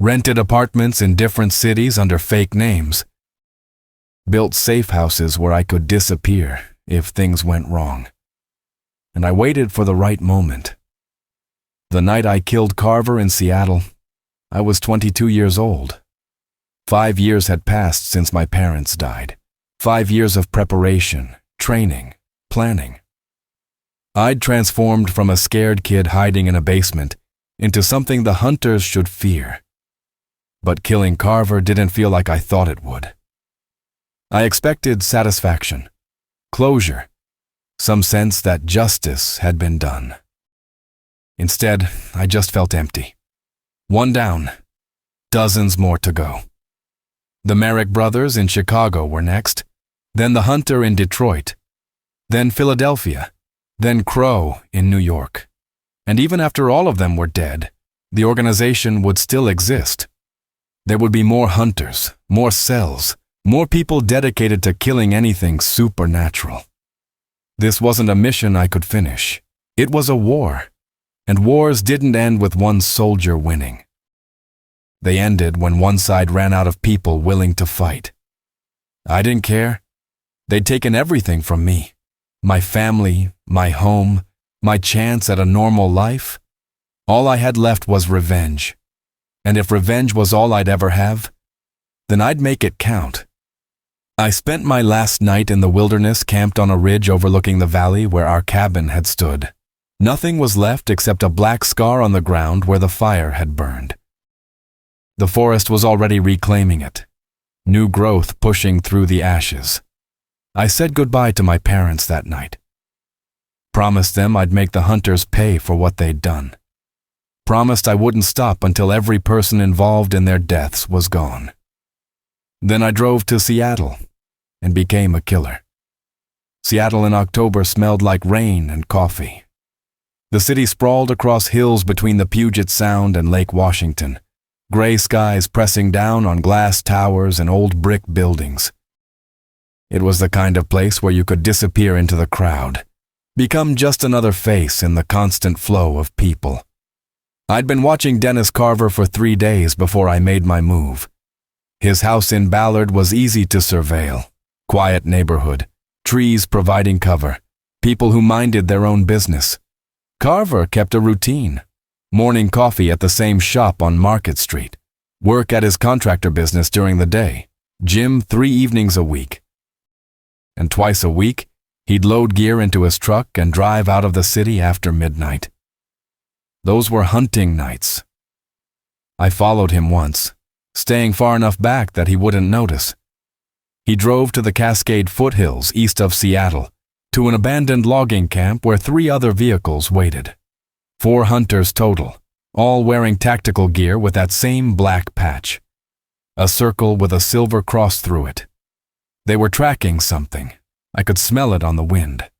rented apartments in different cities under fake names, built safe houses where I could disappear if things went wrong. And I waited for the right moment. The night I killed Carver in Seattle, I was 22 years old. 5 years had passed since my parents died. 5 years of preparation, training, planning. I'd transformed from a scared kid hiding in a basement into something the hunters should fear. But killing Carver didn't feel like I thought it would. I expected satisfaction, closure, some sense that justice had been done. Instead, I just felt empty. One down, dozens more to go. The Merrick brothers in Chicago were next, then the hunter in Detroit, then Philadelphia, then Crow in New York. And even after all of them were dead, the organization would still exist. There would be more hunters, more cells, more people dedicated to killing anything supernatural. This wasn't a mission I could finish. It was a war, and wars didn't end with one soldier winning. They ended when one side ran out of people willing to fight. I didn't care. They'd taken everything from me. My family, my home, my chance at a normal life. All I had left was revenge. And if revenge was all I'd ever have, then I'd make it count. I spent my last night in the wilderness camped on a ridge overlooking the valley where our cabin had stood. Nothing was left except a black scar on the ground where the fire had burned. The forest was already reclaiming it, new growth pushing through the ashes. I said goodbye to my parents that night. Promised them I'd make the hunters pay for what they'd done. Promised I wouldn't stop until every person involved in their deaths was gone. Then I drove to Seattle and became a killer. Seattle in October smelled like rain and coffee. The city sprawled across hills between the Puget Sound and Lake Washington, gray skies pressing down on glass towers and old brick buildings. It was the kind of place where you could disappear into the crowd, become just another face in the constant flow of people. I'd been watching Dennis Carver for 3 days before I made my move. His house in Ballard was easy to surveil. Quiet neighborhood, trees providing cover, people who minded their own business. Carver kept a routine. Morning coffee at the same shop on Market Street. Work at his contractor business during the day. Gym 3 evenings a week. And twice a week, he'd load gear into his truck and drive out of the city after midnight. Those were hunting nights. I followed him once, staying far enough back that he wouldn't notice. He drove to the Cascade foothills east of Seattle, to an abandoned logging camp where 3 other vehicles waited. 4 hunters total, all wearing tactical gear with that same black patch. A circle with a silver cross through it. They were tracking something. I could smell it on the wind.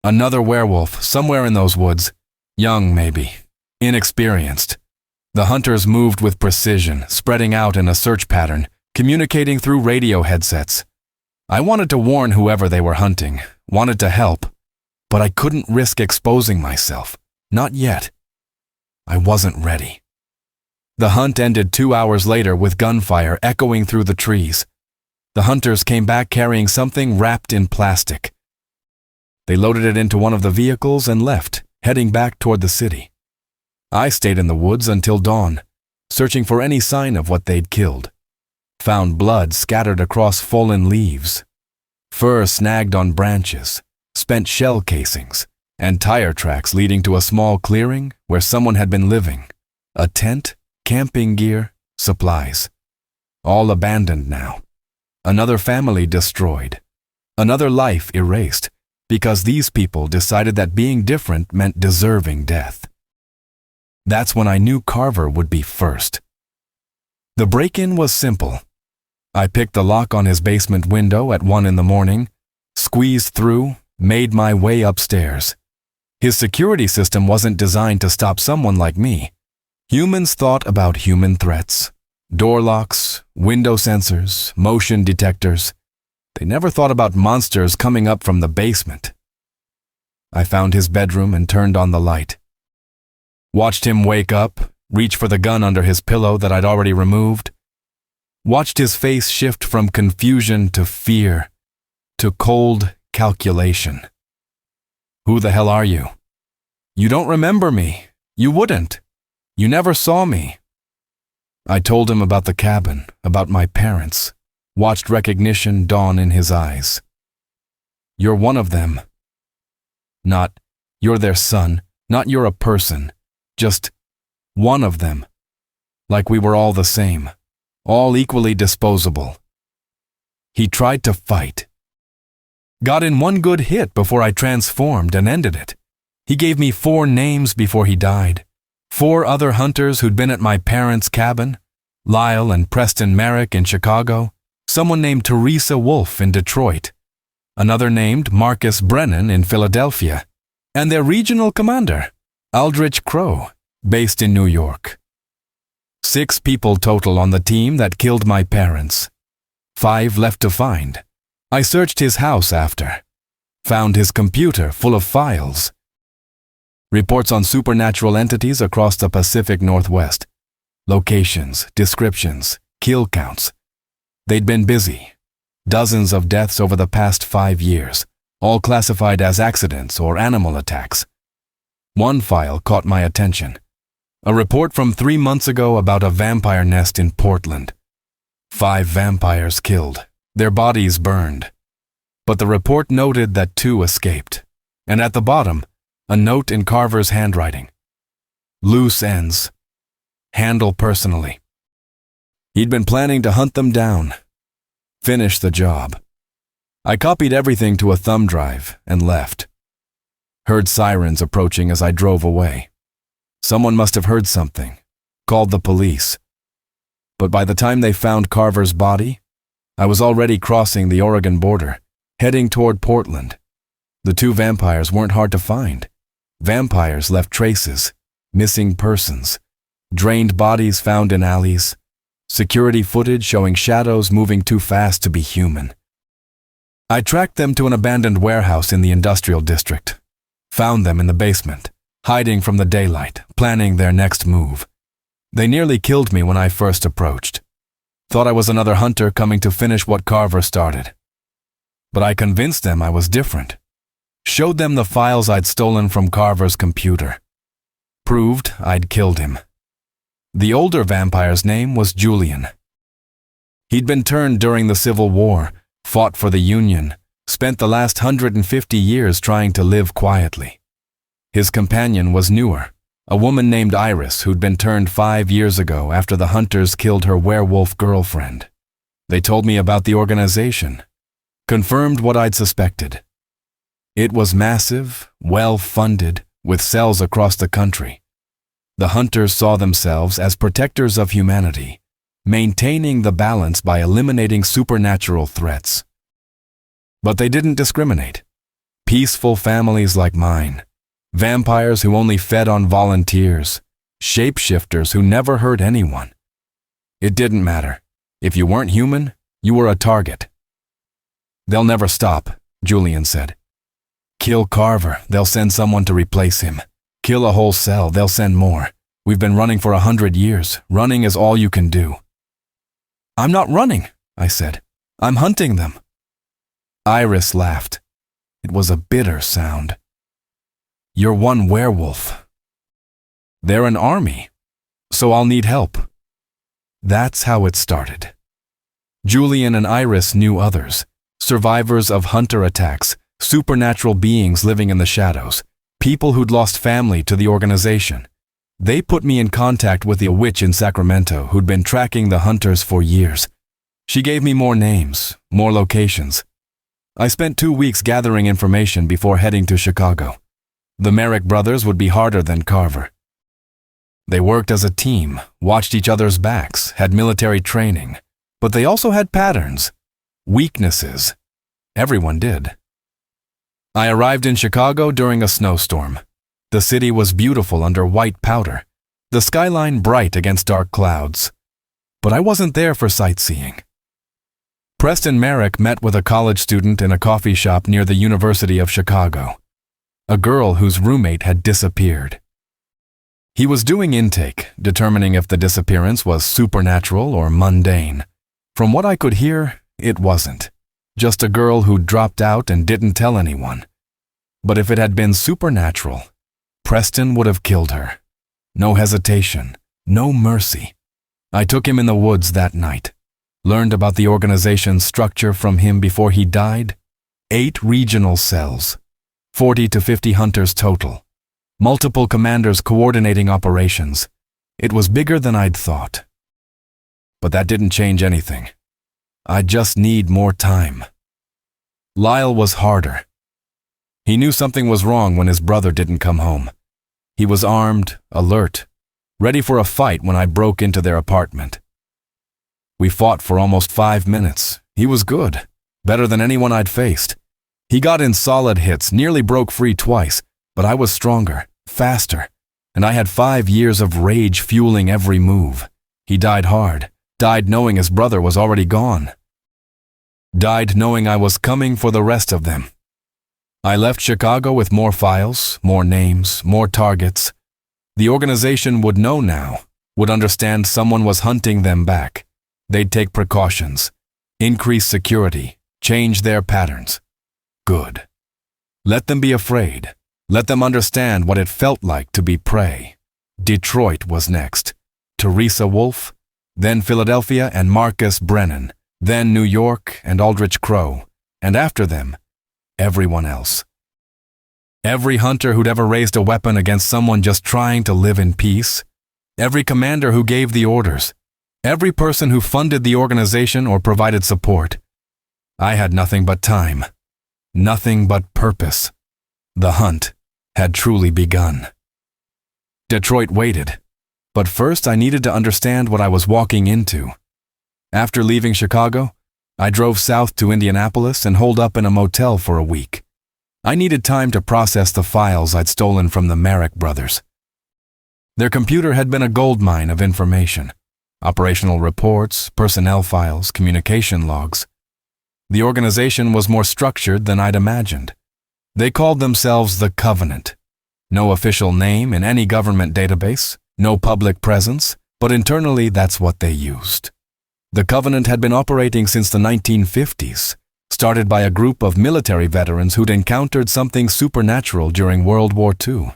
Another werewolf somewhere in those woods, young maybe, inexperienced. The hunters moved with precision, spreading out in a search pattern, communicating through radio headsets. I wanted to warn whoever they were hunting, wanted to help, but I couldn't risk exposing myself. Not yet. I wasn't ready. The hunt ended 2 hours later with gunfire echoing through the trees. The hunters came back carrying something wrapped in plastic. They loaded it into one of the vehicles and left, heading back toward the city. I stayed in the woods until dawn, searching for any sign of what they'd killed. Found blood scattered across fallen leaves, fur snagged on branches, spent shell casings, and tire tracks leading to a small clearing where someone had been living. A tent, camping gear, supplies. All abandoned now. Another family destroyed. Another life erased, because these people decided that being different meant deserving death. That's when I knew Carver would be first. The break-in was simple. I picked the lock on his basement window at 1 in the morning, squeezed through, made my way upstairs. His security system wasn't designed to stop someone like me. Humans thought about human threats. Door locks, window sensors, motion detectors. They never thought about monsters coming up from the basement. I found his bedroom and turned on the light. Watched him wake up, reach for the gun under his pillow that I'd already removed. Watched his face shift from confusion to fear, to cold calculation. Who the hell are you? You don't remember me. You wouldn't. You never saw me. I told him about the cabin, about my parents, watched recognition dawn in his eyes. You're one of them. Not, you're their son, not you're a person, just one of them. Like we were all the same, all equally disposable. He tried to fight. Got in one good hit before I transformed and ended it. He gave me 4 names before he died. 4 other hunters who'd been at my parents' cabin, Lyle and Preston Merrick in Chicago, someone named Teresa Wolf in Detroit, another named Marcus Brennan in Philadelphia, and their regional commander, Aldrich Crow, based in New York. 6 people total on the team that killed my parents. 5 left to find. I searched his house after. Found his computer full of files. Reports on supernatural entities across the Pacific Northwest. Locations, descriptions, kill counts. They'd been busy. Dozens of deaths over the past 5 years, all classified as accidents or animal attacks. One file caught my attention. A report from 3 months ago about a vampire nest in Portland. 5 vampires killed, their bodies burned. But the report noted that 2 escaped. And at the bottom, a note in Carver's handwriting. Loose ends. Handle personally. He'd been planning to hunt them down. Finish the job. I copied everything to a thumb drive and left. Heard sirens approaching as I drove away. Someone must have heard something. Called the police. But by the time they found Carver's body, I was already crossing the Oregon border, heading toward Portland. The 2 vampires weren't hard to find. Vampires left traces, missing persons, drained bodies found in alleys, security footage showing shadows moving too fast to be human. I tracked them to an abandoned warehouse in the industrial district. Found them in the basement, hiding from the daylight, planning their next move. They nearly killed me when I first approached. Thought I was another hunter coming to finish what Carver started. But I convinced them I was different. Showed them the files I'd stolen from Carver's computer. Proved I'd killed him. The older vampire's name was Julian. He'd been turned during the Civil War, fought for the Union, spent the last 150 years trying to live quietly. His companion was newer, a woman named Iris who'd been turned 5 years ago after the hunters killed her werewolf girlfriend. They told me about the organization, confirmed what I'd suspected. It was massive, well-funded, with cells across the country. The hunters saw themselves as protectors of humanity, maintaining the balance by eliminating supernatural threats. But they didn't discriminate. Peaceful families like mine, vampires who only fed on volunteers, shapeshifters who never hurt anyone. It didn't matter. If you weren't human, you were a target. "They'll never stop," Julian said. "Kill Carver, they'll send someone to replace him. Kill a whole cell, they'll send more. We've been running for 100 years. Running is all you can do." "I'm not running," I said. "I'm hunting them." Iris laughed. It was a bitter sound. "You're one werewolf." "They're an army, so I'll need help." That's how it started. Julian and Iris knew others, survivors of hunter attacks, supernatural beings living in the shadows, people who'd lost family to the organization. They put me in contact with a witch in Sacramento who'd been tracking the hunters for years. She gave me more names, more locations. I spent 2 weeks gathering information before heading to Chicago. The Merrick brothers would be harder than Carver. They worked as a team, watched each other's backs, had military training, but they also had patterns, weaknesses. Everyone did. I arrived in Chicago during a snowstorm. The city was beautiful under white powder, the skyline bright against dark clouds. But I wasn't there for sightseeing. Preston Merrick met with a college student in a coffee shop near the University of Chicago, a girl whose roommate had disappeared. He was doing intake, determining if the disappearance was supernatural or mundane. From what I could hear, it wasn't. Just a girl who dropped out and didn't tell anyone. But if it had been supernatural, Preston would have killed her. No hesitation, no mercy. I took him in the woods that night. Learned about the organization's structure from him before he died. 8 regional cells, 40 to 50 hunters total. Multiple commanders coordinating operations. It was bigger than I'd thought. But that didn't change anything. I just need more time. Lyle was harder. He knew something was wrong when his brother didn't come home. He was armed, alert, ready for a fight when I broke into their apartment. We fought for almost 5 minutes. He was good, better than anyone I'd faced. He got in solid hits, nearly broke free twice, but I was stronger, faster, and I had 5 years of rage fueling every move. He died hard, died knowing his brother was already gone. Died knowing I was coming for the rest of them. I left Chicago with more files, more names, more targets. The organization would know now, would understand someone was hunting them back. They'd take precautions, increase security, change their patterns. Good. Let them be afraid. Let them understand what it felt like to be prey. Detroit was next. Teresa Wolfe, then Philadelphia and Marcus Brennan, then New York and Aldrich Crow, and after them, everyone else. Every hunter who'd ever raised a weapon against someone just trying to live in peace. Every commander who gave the orders. Every person who funded the organization or provided support. I had nothing but time. Nothing but purpose. The hunt had truly begun. Detroit waited. But first I needed to understand what I was walking into. After leaving Chicago, I drove south to Indianapolis and holed up in a motel for a week. I needed time to process the files I'd stolen from the Merrick brothers. Their computer had been a goldmine of information. Operational reports, personnel files, communication logs. The organization was more structured than I'd imagined. They called themselves the Covenant. No official name in any government database, no public presence, but internally that's what they used. The Covenant had been operating since the 1950s, started by a group of military veterans who'd encountered something supernatural during World War II.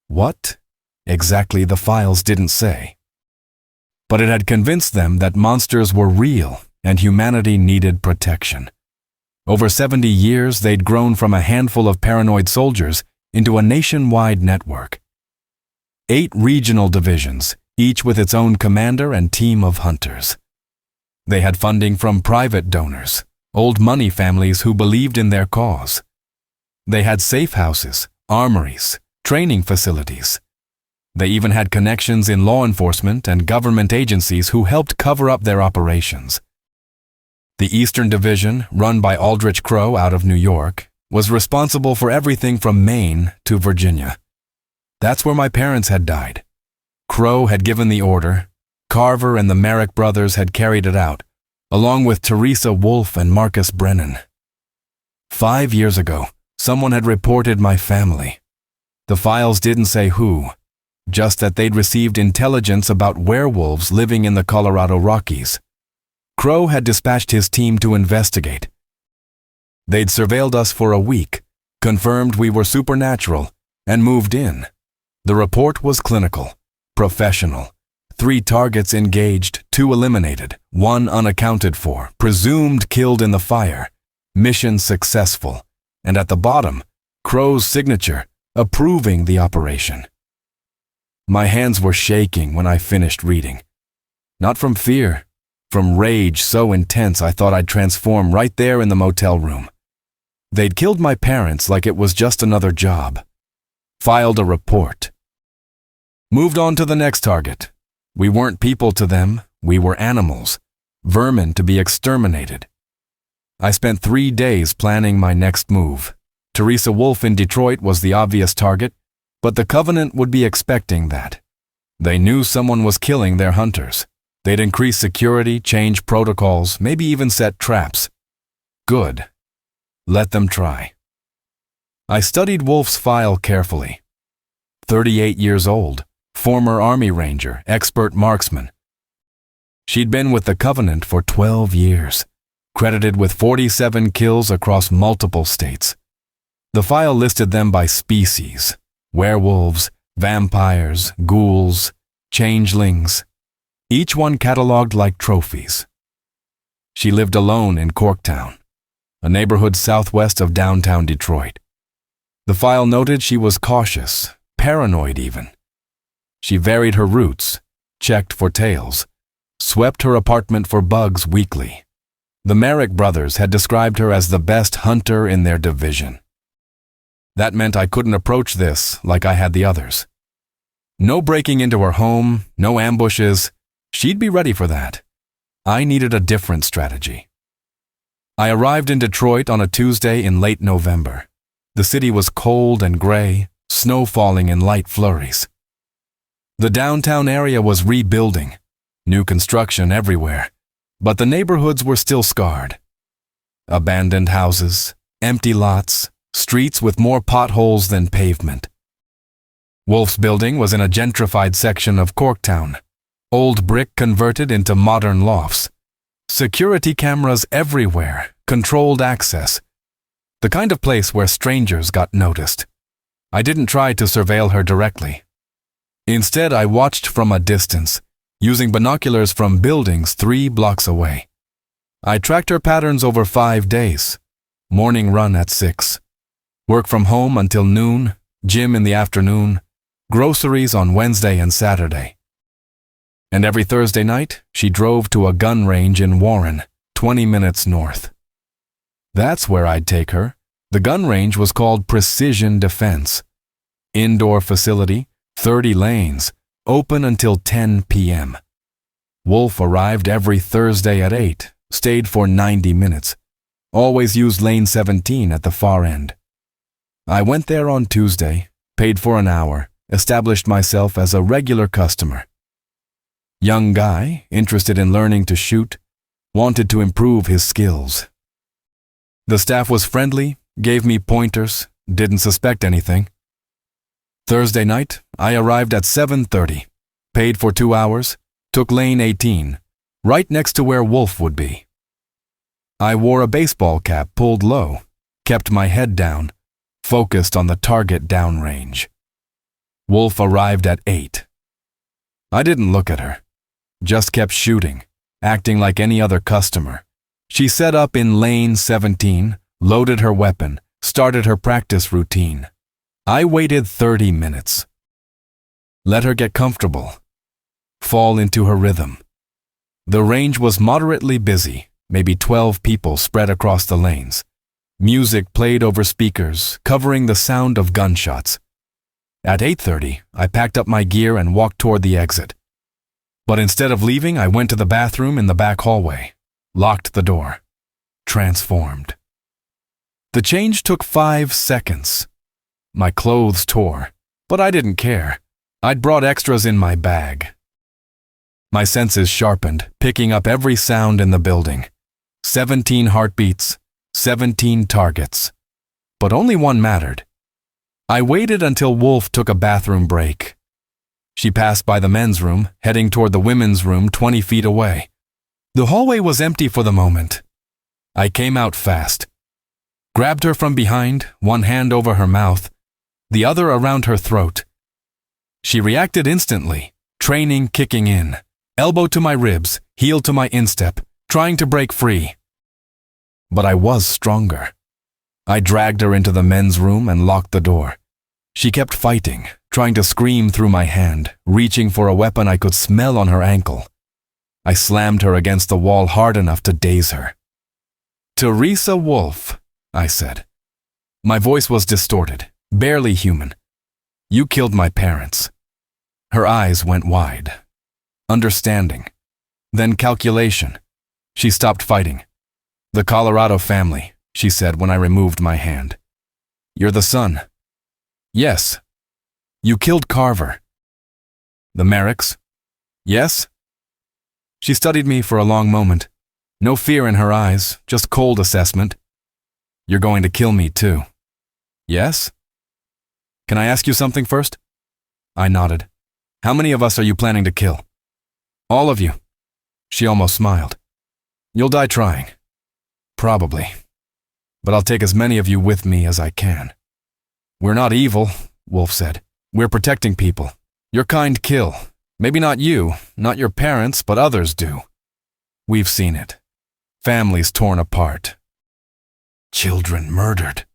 What? Exactly the files didn't say. But it had convinced them that monsters were real and humanity needed protection. Over 70 years, they'd grown from a handful of paranoid soldiers into a nationwide network. 8 regional divisions, each with its own commander and team of hunters. They had funding from private donors, old money families who believed in their cause. They had safe houses, armories, training facilities. They even had connections in law enforcement and government agencies who helped cover up their operations. The Eastern Division, run by Aldrich Crowe out of New York, was responsible for everything from Maine to Virginia. That's where my parents had died. Crowe had given the order. Carver and the Merrick brothers had carried it out, along with Teresa Wolf and Marcus Brennan. 5 years ago, someone had reported my family. The files didn't say who, just that they'd received intelligence about werewolves living in the Colorado Rockies. Crowe had dispatched his team to investigate. They'd surveilled us for a week, confirmed we were supernatural, and moved in. The report was clinical, professional. 3 targets engaged, 2 eliminated, 1 unaccounted for, presumed killed in the fire, mission successful, and at the bottom, Crowe's signature, approving the operation. My hands were shaking when I finished reading. Not from fear, from rage so intense I thought I'd transform right there in the motel room. They'd killed my parents like it was just another job. Filed a report. Moved on to the next target. We weren't people to them, we were animals, vermin to be exterminated. I spent 3 days planning my next move. Teresa Wolf in Detroit was the obvious target, but the Covenant would be expecting that. They knew someone was killing their hunters. They'd increase security, change protocols, maybe even set traps. Good. Let them try. I studied Wolf's file carefully. 38 years old, former Army Ranger, expert marksman. She'd been with the Covenant for 12 years, credited with 47 kills across multiple states. The file listed them by species: werewolves, vampires, ghouls, changelings, each one cataloged like trophies. She lived alone in Corktown, a neighborhood southwest of downtown Detroit. The file noted she was cautious, paranoid even. She varied her routes, checked for tails, swept her apartment for bugs weekly. The Merrick brothers had described her as the best hunter in their division. That meant I couldn't approach this like I had the others. No breaking into her home, no ambushes. She'd be ready for that. I needed a different strategy. I arrived in Detroit on a Tuesday in late November. The city was cold and gray, snow falling in light flurries. The downtown area was rebuilding, new construction everywhere, but the neighborhoods were still scarred. Abandoned houses, empty lots, streets with more potholes than pavement. Wolf's building was in a gentrified section of Corktown, old brick converted into modern lofts. Security cameras everywhere, controlled access. The kind of place where strangers got noticed. I didn't try to surveil her directly. Instead, I watched from a distance, using binoculars from buildings 3 blocks away. I tracked her patterns over 5 days. Morning run at 6. Work from home until noon, gym in the afternoon, groceries on Wednesday and Saturday. And every Thursday night, she drove to a gun range in Warren, 20 minutes north. That's where I'd take her. The gun range was called Precision Defense. Indoor facility, 30 lanes, open until 10 p.m. Wolf arrived every Thursday at 8, stayed for 90 minutes. Always used lane 17 at the far end. I went there on Tuesday, paid for an hour, established myself as a regular customer. Young guy, interested in learning to shoot, wanted to improve his skills. The staff was friendly, gave me pointers, didn't suspect anything. Thursday night, I arrived at 7:30, paid for 2 hours, took lane 18, right next to where Wolf would be. I wore a baseball cap pulled low, kept my head down, focused on the target downrange. Wolf arrived at 8. I didn't look at her, just kept shooting, acting like any other customer. She set up in lane 17, loaded her weapon, started her practice routine. I waited 30 minutes. Let her get comfortable, fall into her rhythm. The range was moderately busy, maybe 12 people spread across the lanes. Music played over speakers, covering the sound of gunshots. At 8:30, I packed up my gear and walked toward the exit. But instead of leaving, I went to the bathroom in the back hallway, locked the door, transformed. The change took 5 seconds. My clothes tore, but I didn't care. I'd brought extras in my bag. My senses sharpened, picking up every sound in the building. 17 heartbeats, 17 targets. But only one mattered. I waited until Wolf took a bathroom break. She passed by the men's room, heading toward the women's room 20 feet away. The hallway was empty for the moment. I came out fast, grabbed her from behind, one hand over her mouth, the other around her throat. She reacted instantly, training kicking in, elbow to my ribs, heel to my instep, trying to break free. But I was stronger. I dragged her into the men's room and locked the door. She kept fighting, trying to scream through my hand, reaching for a weapon I could smell on her ankle. I slammed her against the wall hard enough to daze her. "Teresa Wolf," I said. My voice was distorted, barely human. "You killed my parents." Her eyes went wide. Understanding. Then calculation. She stopped fighting. "The Colorado family," she said when I removed my hand. "You're the son." "Yes." "You killed Carver." "The Merricks." "Yes." She studied me for a long moment. No fear in her eyes, just cold assessment. "You're going to kill me too." "Yes?" "Can I ask you something first?" I nodded. "How many of us are you planning to kill?" "All of you." She almost smiled. "You'll die trying." "Probably. But I'll take as many of you with me as I can." "We're not evil," Wolf said. "We're protecting people. Your kind kill. Maybe not you, not your parents, but others do. We've seen it. Families torn apart. Children murdered.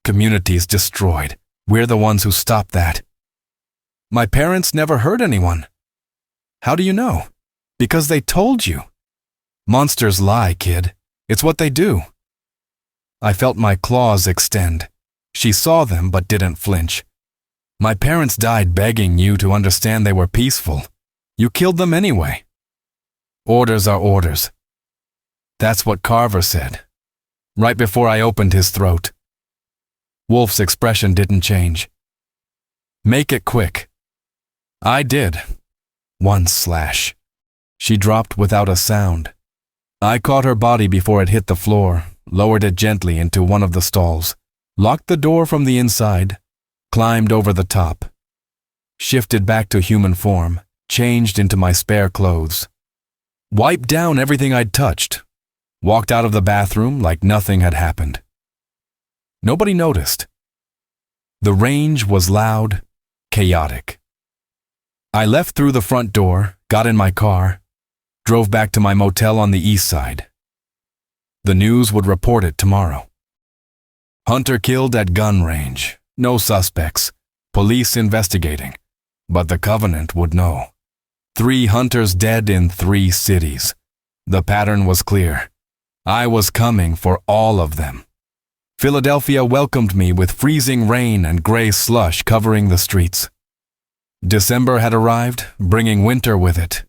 Communities destroyed. We're the ones who stopped that." "My parents never hurt anyone." "How do you know?" "Because they told you." "Monsters lie, kid. It's what they do." I felt my claws extend. She saw them but didn't flinch. "My parents died begging you to understand they were peaceful. You killed them anyway." "Orders are orders." That's what Carver said, right before I opened his throat. Wolf's expression didn't change. "Make it quick." I did. 1 slash. She dropped without a sound. I caught her body before it hit the floor, lowered it gently into one of the stalls, locked the door from the inside, climbed over the top, shifted back to human form, changed into my spare clothes, wiped down everything I'd touched, walked out of the bathroom like nothing had happened. Nobody noticed. The range was loud, chaotic. I left through the front door, got in my car, drove back to my motel on the east side. The news would report it tomorrow. Hunter killed at gun range. No suspects. Police investigating. But the Covenant would know. 3 hunters dead in 3 cities. The pattern was clear. I was coming for all of them. Philadelphia welcomed me with freezing rain and gray slush covering the streets. December had arrived, bringing winter with it.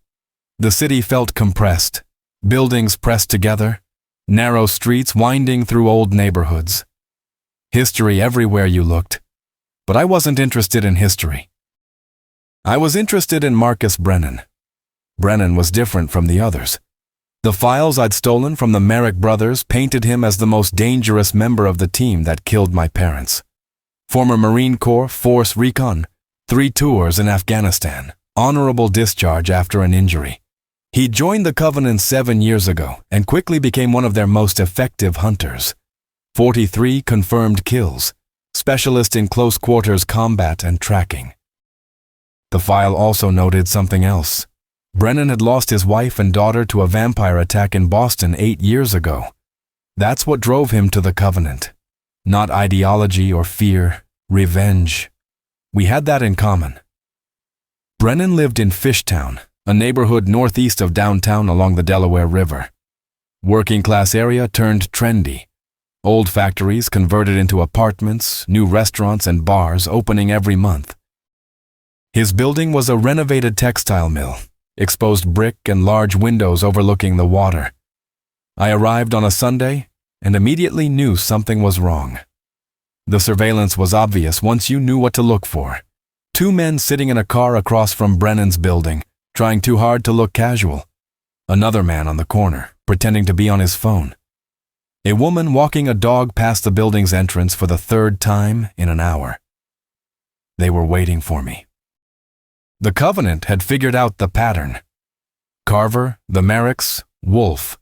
The city felt compressed, buildings pressed together, narrow streets winding through old neighborhoods. History everywhere you looked. But I wasn't interested in history. I was interested in Marcus Brennan. Brennan was different from the others. The files I'd stolen from the Merrick brothers painted him as the most dangerous member of the team that killed my parents. Former Marine Corps Force Recon, 3 tours in Afghanistan, honorable discharge after an injury. He joined the Covenant 7 years ago and quickly became one of their most effective hunters. 43 confirmed kills, specialist in close quarters combat and tracking. The file also noted something else. Brennan had lost his wife and daughter to a vampire attack in Boston 8 years ago. That's what drove him to the Covenant. Not ideology or fear, revenge. We had that in common. Brennan lived in Fishtown, a neighborhood northeast of downtown along the Delaware River. Working class area turned trendy. Old factories converted into apartments, new restaurants and bars opening every month. His building was a renovated textile mill, exposed brick and large windows overlooking the water. I arrived on a Sunday and immediately knew something was wrong. The surveillance was obvious once you knew what to look for. 2 men sitting in a car across from Brennan's building, trying too hard to look casual. Another man on the corner, pretending to be on his phone. A woman walking a dog past the building's entrance for the 3rd time in an hour. They were waiting for me. The Covenant had figured out the pattern. Carver, the Merricks, Wolf.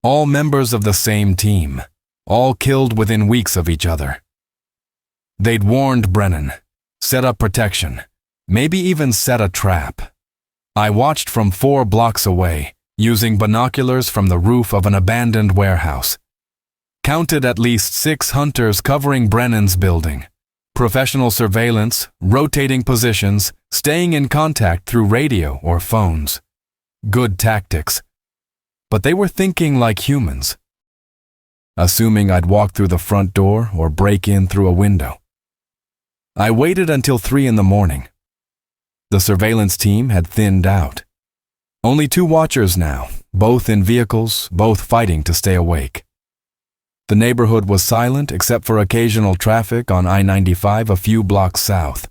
All members of the same team, all killed within weeks of each other. They'd warned Brennan, set up protection, maybe even set a trap. I watched from 4 blocks away, using binoculars from the roof of an abandoned warehouse. Counted at least 6 hunters covering Brennan's building. Professional surveillance, rotating positions, staying in contact through radio or phones. Good tactics. But they were thinking like humans. Assuming I'd walk through the front door or break in through a window. I waited until 3 in the morning. The surveillance team had thinned out. Only 2 watchers now, both in vehicles, both fighting to stay awake. The neighborhood was silent except for occasional traffic on I-95 a few blocks south.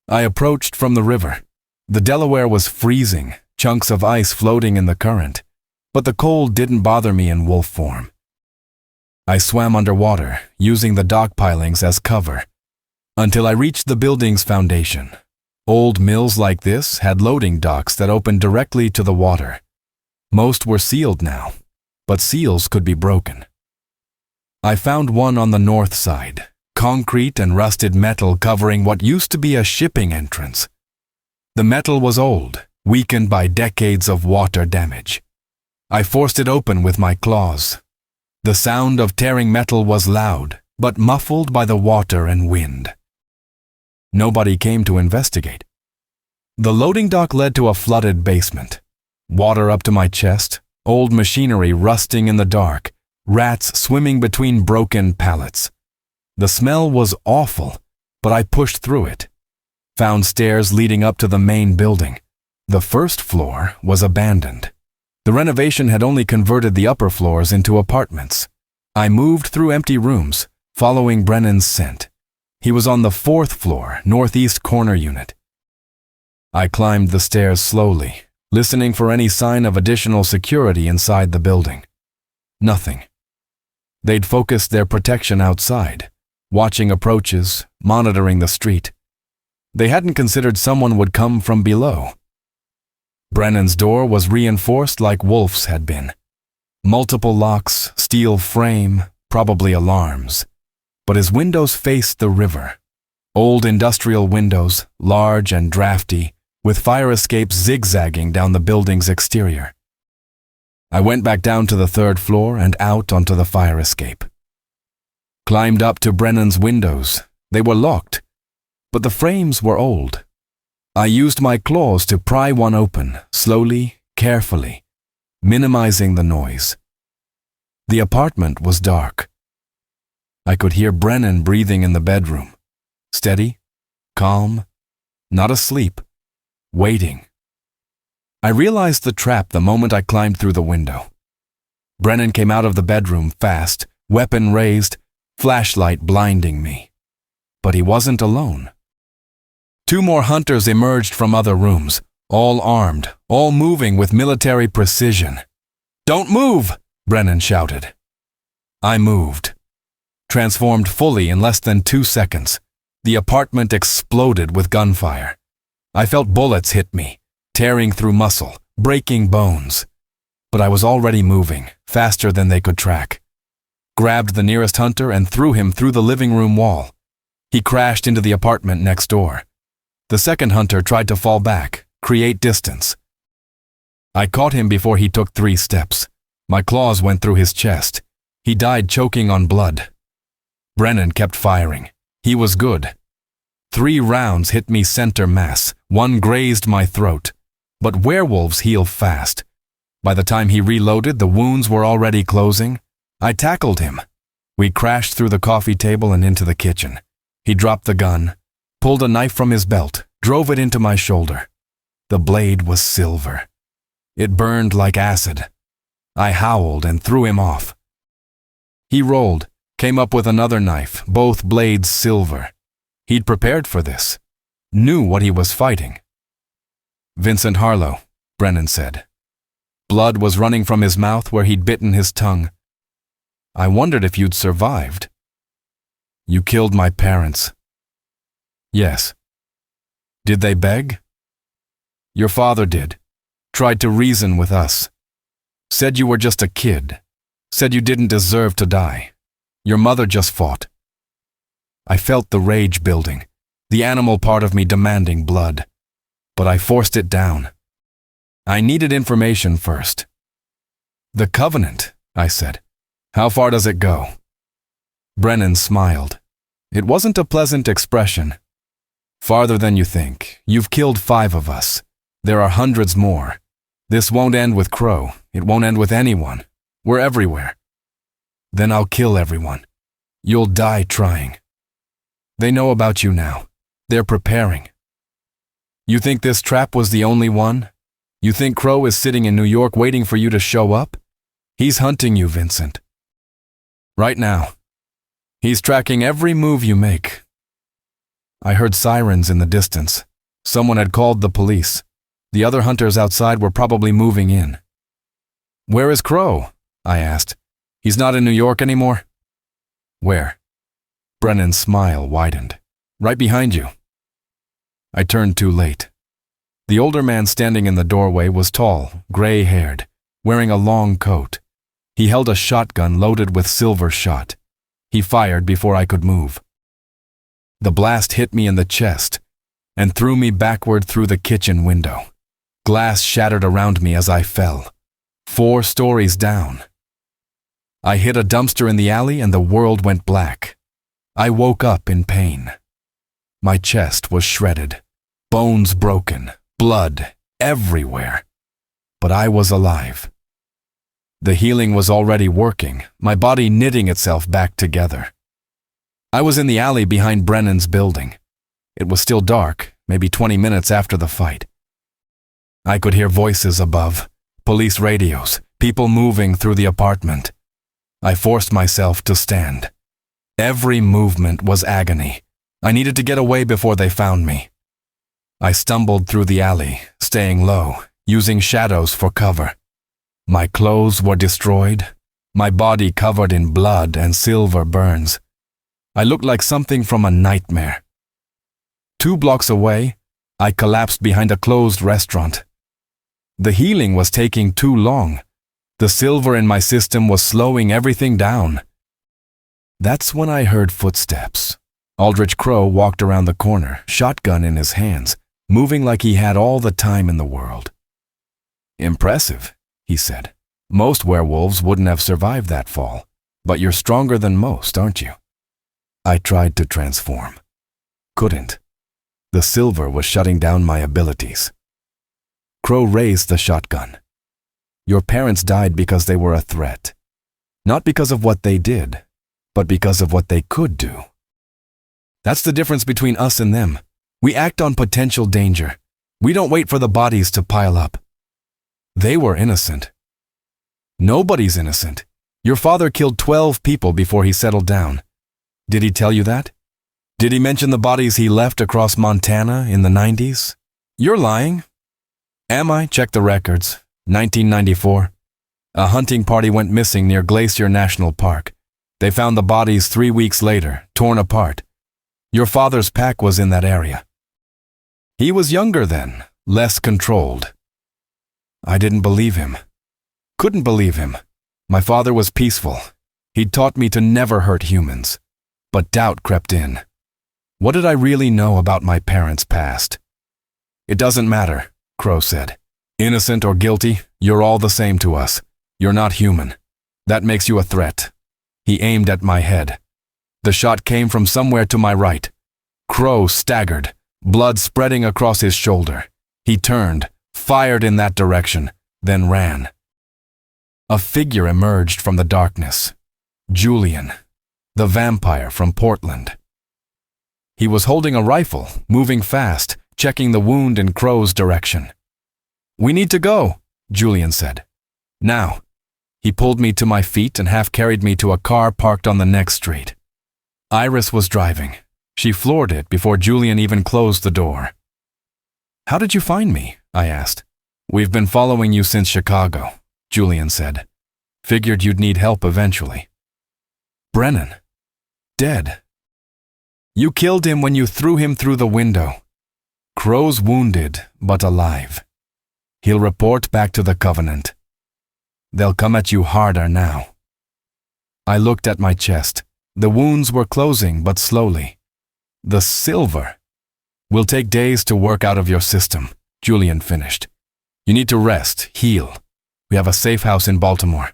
I approached from the river. The Delaware was freezing, chunks of ice floating in the current, but the cold didn't bother me in wolf form. I swam underwater, using the dock pilings as cover, until I reached the building's foundation. Old mills like this had loading docks that opened directly to the water. Most were sealed now, but seals could be broken. I found one on the north side, concrete and rusted metal covering what used to be a shipping entrance. The metal was old, weakened by decades of water damage. I forced it open with my claws. The sound of tearing metal was loud, but muffled by the water and wind. Nobody came to investigate. The loading dock led to a flooded basement. Water up to my chest, old machinery rusting in the dark, rats swimming between broken pallets. The smell was awful, but I pushed through it. Found stairs leading up to the main building. The first floor was abandoned. The renovation had only converted the upper floors into apartments. I moved through empty rooms, following Brennan's scent. He was on the 4th floor, northeast corner unit. I climbed the stairs slowly, listening for any sign of additional security inside the building. Nothing. They'd focused their protection outside, watching approaches, monitoring the street. They hadn't considered someone would come from below. Brennan's door was reinforced like Wolf's had been. Multiple locks, steel frame, probably alarms. But his windows faced the river. Old industrial windows, large and drafty, with fire escapes zigzagging down the building's exterior. I went back down to the 3rd floor and out onto the fire escape. Climbed up to Brennan's windows. They were locked, but the frames were old. I used my claws to pry one open, slowly, carefully, minimizing the noise. The apartment was dark. I could hear Brennan breathing in the bedroom. Steady, calm, not asleep, waiting. I realized the trap the moment I climbed through the window. Brennan came out of the bedroom fast, weapon raised, flashlight blinding me. But he wasn't alone. 2 more hunters emerged from other rooms, all armed, all moving with military precision. "Don't move!" Brennan shouted. I moved. Transformed fully in less than 2 seconds. The apartment exploded with gunfire. I felt bullets hit me, tearing through muscle, breaking bones. But I was already moving, faster than they could track. Grabbed the nearest hunter and threw him through the living room wall. He crashed into the apartment next door. The second hunter tried to fall back, create distance. I caught him before he took 3 steps. My claws went through his chest. He died choking on blood. Brennan kept firing. He was good. 3 rounds hit me center mass. 1 grazed my throat. But werewolves heal fast. By the time he reloaded, the wounds were already closing. I tackled him. We crashed through the coffee table and into the kitchen. He dropped the gun, pulled a knife from his belt, drove it into my shoulder. The blade was silver. It burned like acid. I howled and threw him off. He rolled, came up with another knife, both blades silver. He'd prepared for this, knew what he was fighting. Vincent Harlow, Brennan said. Blood was running from his mouth where he'd bitten his tongue. I wondered if you'd survived. You killed my parents. Yes. Did they beg? Your father did. Tried to reason with us. Said you were just a kid. Said you didn't deserve to die. Your mother just fought. I felt the rage building, the animal part of me demanding blood. But I forced it down. I needed information first. The covenant, I said. How far does it go? Brennan smiled. It wasn't a pleasant expression. Farther than you think. You've killed 5 of us. There are hundreds more. This won't end with Crow. It won't end with anyone. We're everywhere. Then I'll kill everyone. You'll die trying. They know about you now. They're preparing. You think this trap was the only one? You think Crow is sitting in New York waiting for you to show up? He's hunting you, Vincent. Right now. He's tracking every move you make. I heard sirens in the distance. Someone had called the police. The other hunters outside were probably moving in. Where is Crow? I asked. He's not in New York anymore? Where? Brennan's smile widened. Right behind you. I turned too late. The older man standing in the doorway was tall, gray-haired, wearing a long coat. He held a shotgun loaded with silver shot. He fired before I could move. The blast hit me in the chest and threw me backward through the kitchen window. Glass shattered around me as I fell, 4 stories down. I hit a dumpster in the alley and the world went black. I woke up in pain. My chest was shredded, bones broken, blood everywhere. But I was alive. The healing was already working, my body knitting itself back together. I was in the alley behind Brennan's building. It was still dark, maybe 20 minutes after the fight. I could hear voices above, police radios, people moving through the apartment. I forced myself to stand. Every movement was agony. I needed to get away before they found me. I stumbled through the alley, staying low, using shadows for cover. My clothes were destroyed, my body covered in blood and silver burns. I looked like something from a nightmare. 2 blocks away, I collapsed behind a closed restaurant. The healing was taking too long. The silver in my system was slowing everything down. That's when I heard footsteps. Aldrich Crow walked around the corner, shotgun in his hands, moving like he had all the time in the world. Impressive, he said. Most werewolves wouldn't have survived that fall, but you're stronger than most, aren't you? I tried to transform. Couldn't. The silver was shutting down my abilities. Crow raised the shotgun. Your parents died because they were a threat. Not because of what they did, but because of what they could do. That's the difference between us and them. We act on potential danger. We don't wait for the bodies to pile up. They were innocent. Nobody's innocent. Your father killed 12 people before he settled down. Did he tell you that? Did he mention the bodies he left across Montana in the 90s? You're lying. Am I? Check the records. 1994. A hunting party went missing near Glacier National Park. They found the bodies 3 weeks later, torn apart. Your father's pack was in that area. He was younger then, less controlled. I didn't believe him. Couldn't believe him. My father was peaceful. He'd taught me to never hurt humans. But doubt crept in. What did I really know about my parents' past? It doesn't matter, Crow said. Innocent or guilty, you're all the same to us. You're not human. That makes you a threat. He aimed at my head. The shot came from somewhere to my right. Crow staggered, blood spreading across his shoulder. He turned, fired in that direction, then ran. A figure emerged from the darkness. Julian, the vampire from Portland. He was holding a rifle, moving fast, checking the wound in Crow's direction. "We need to go," Julian said. "Now." He pulled me to my feet and half-carried me to a car parked on the next street. Iris was driving. She floored it before Julian even closed the door. "How did you find me?" I asked. "We've been following you since Chicago," Julian said. "Figured you'd need help eventually." "Brennan. Dead. You killed him when you threw him through the window. Crow's wounded, but alive. He'll report back to the Covenant. They'll come at you harder now." I looked at my chest. The wounds were closing, but slowly. "The silver will take days to work out of your system," Julian finished. "You need to rest, heal. We have a safe house in Baltimore."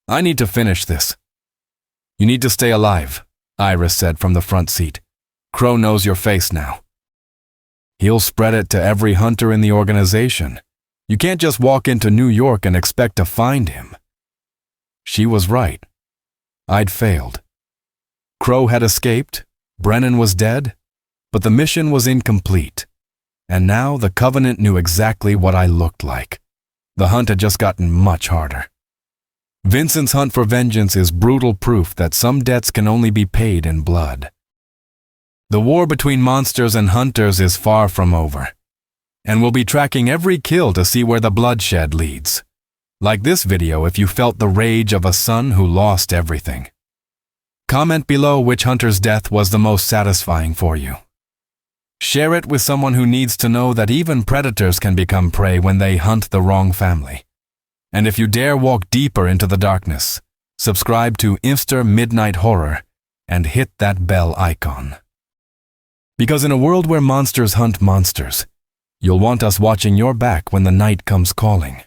"I need to finish this." "You need to stay alive," Iris said from the front seat. "Crow knows your face now. He'll spread it to every hunter in the organization. You can't just walk into New York and expect to find him." She was right. I'd failed. Crow had escaped, Brennan was dead, but the mission was incomplete. And now the Covenant knew exactly what I looked like. The hunt had just gotten much harder. Vincent's hunt for vengeance is brutal proof that some debts can only be paid in blood. The war between monsters and hunters is far from over, and we'll be tracking every kill to see where the bloodshed leads. Like this video if you felt the rage of a son who lost everything. Comment below which hunter's death was the most satisfying for you. Share it with someone who needs to know that even predators can become prey when they hunt the wrong family. And if you dare walk deeper into the darkness, subscribe to Insta Midnight Horror and hit that bell icon. Because in a world where monsters hunt monsters, you'll want us watching your back when the night comes calling.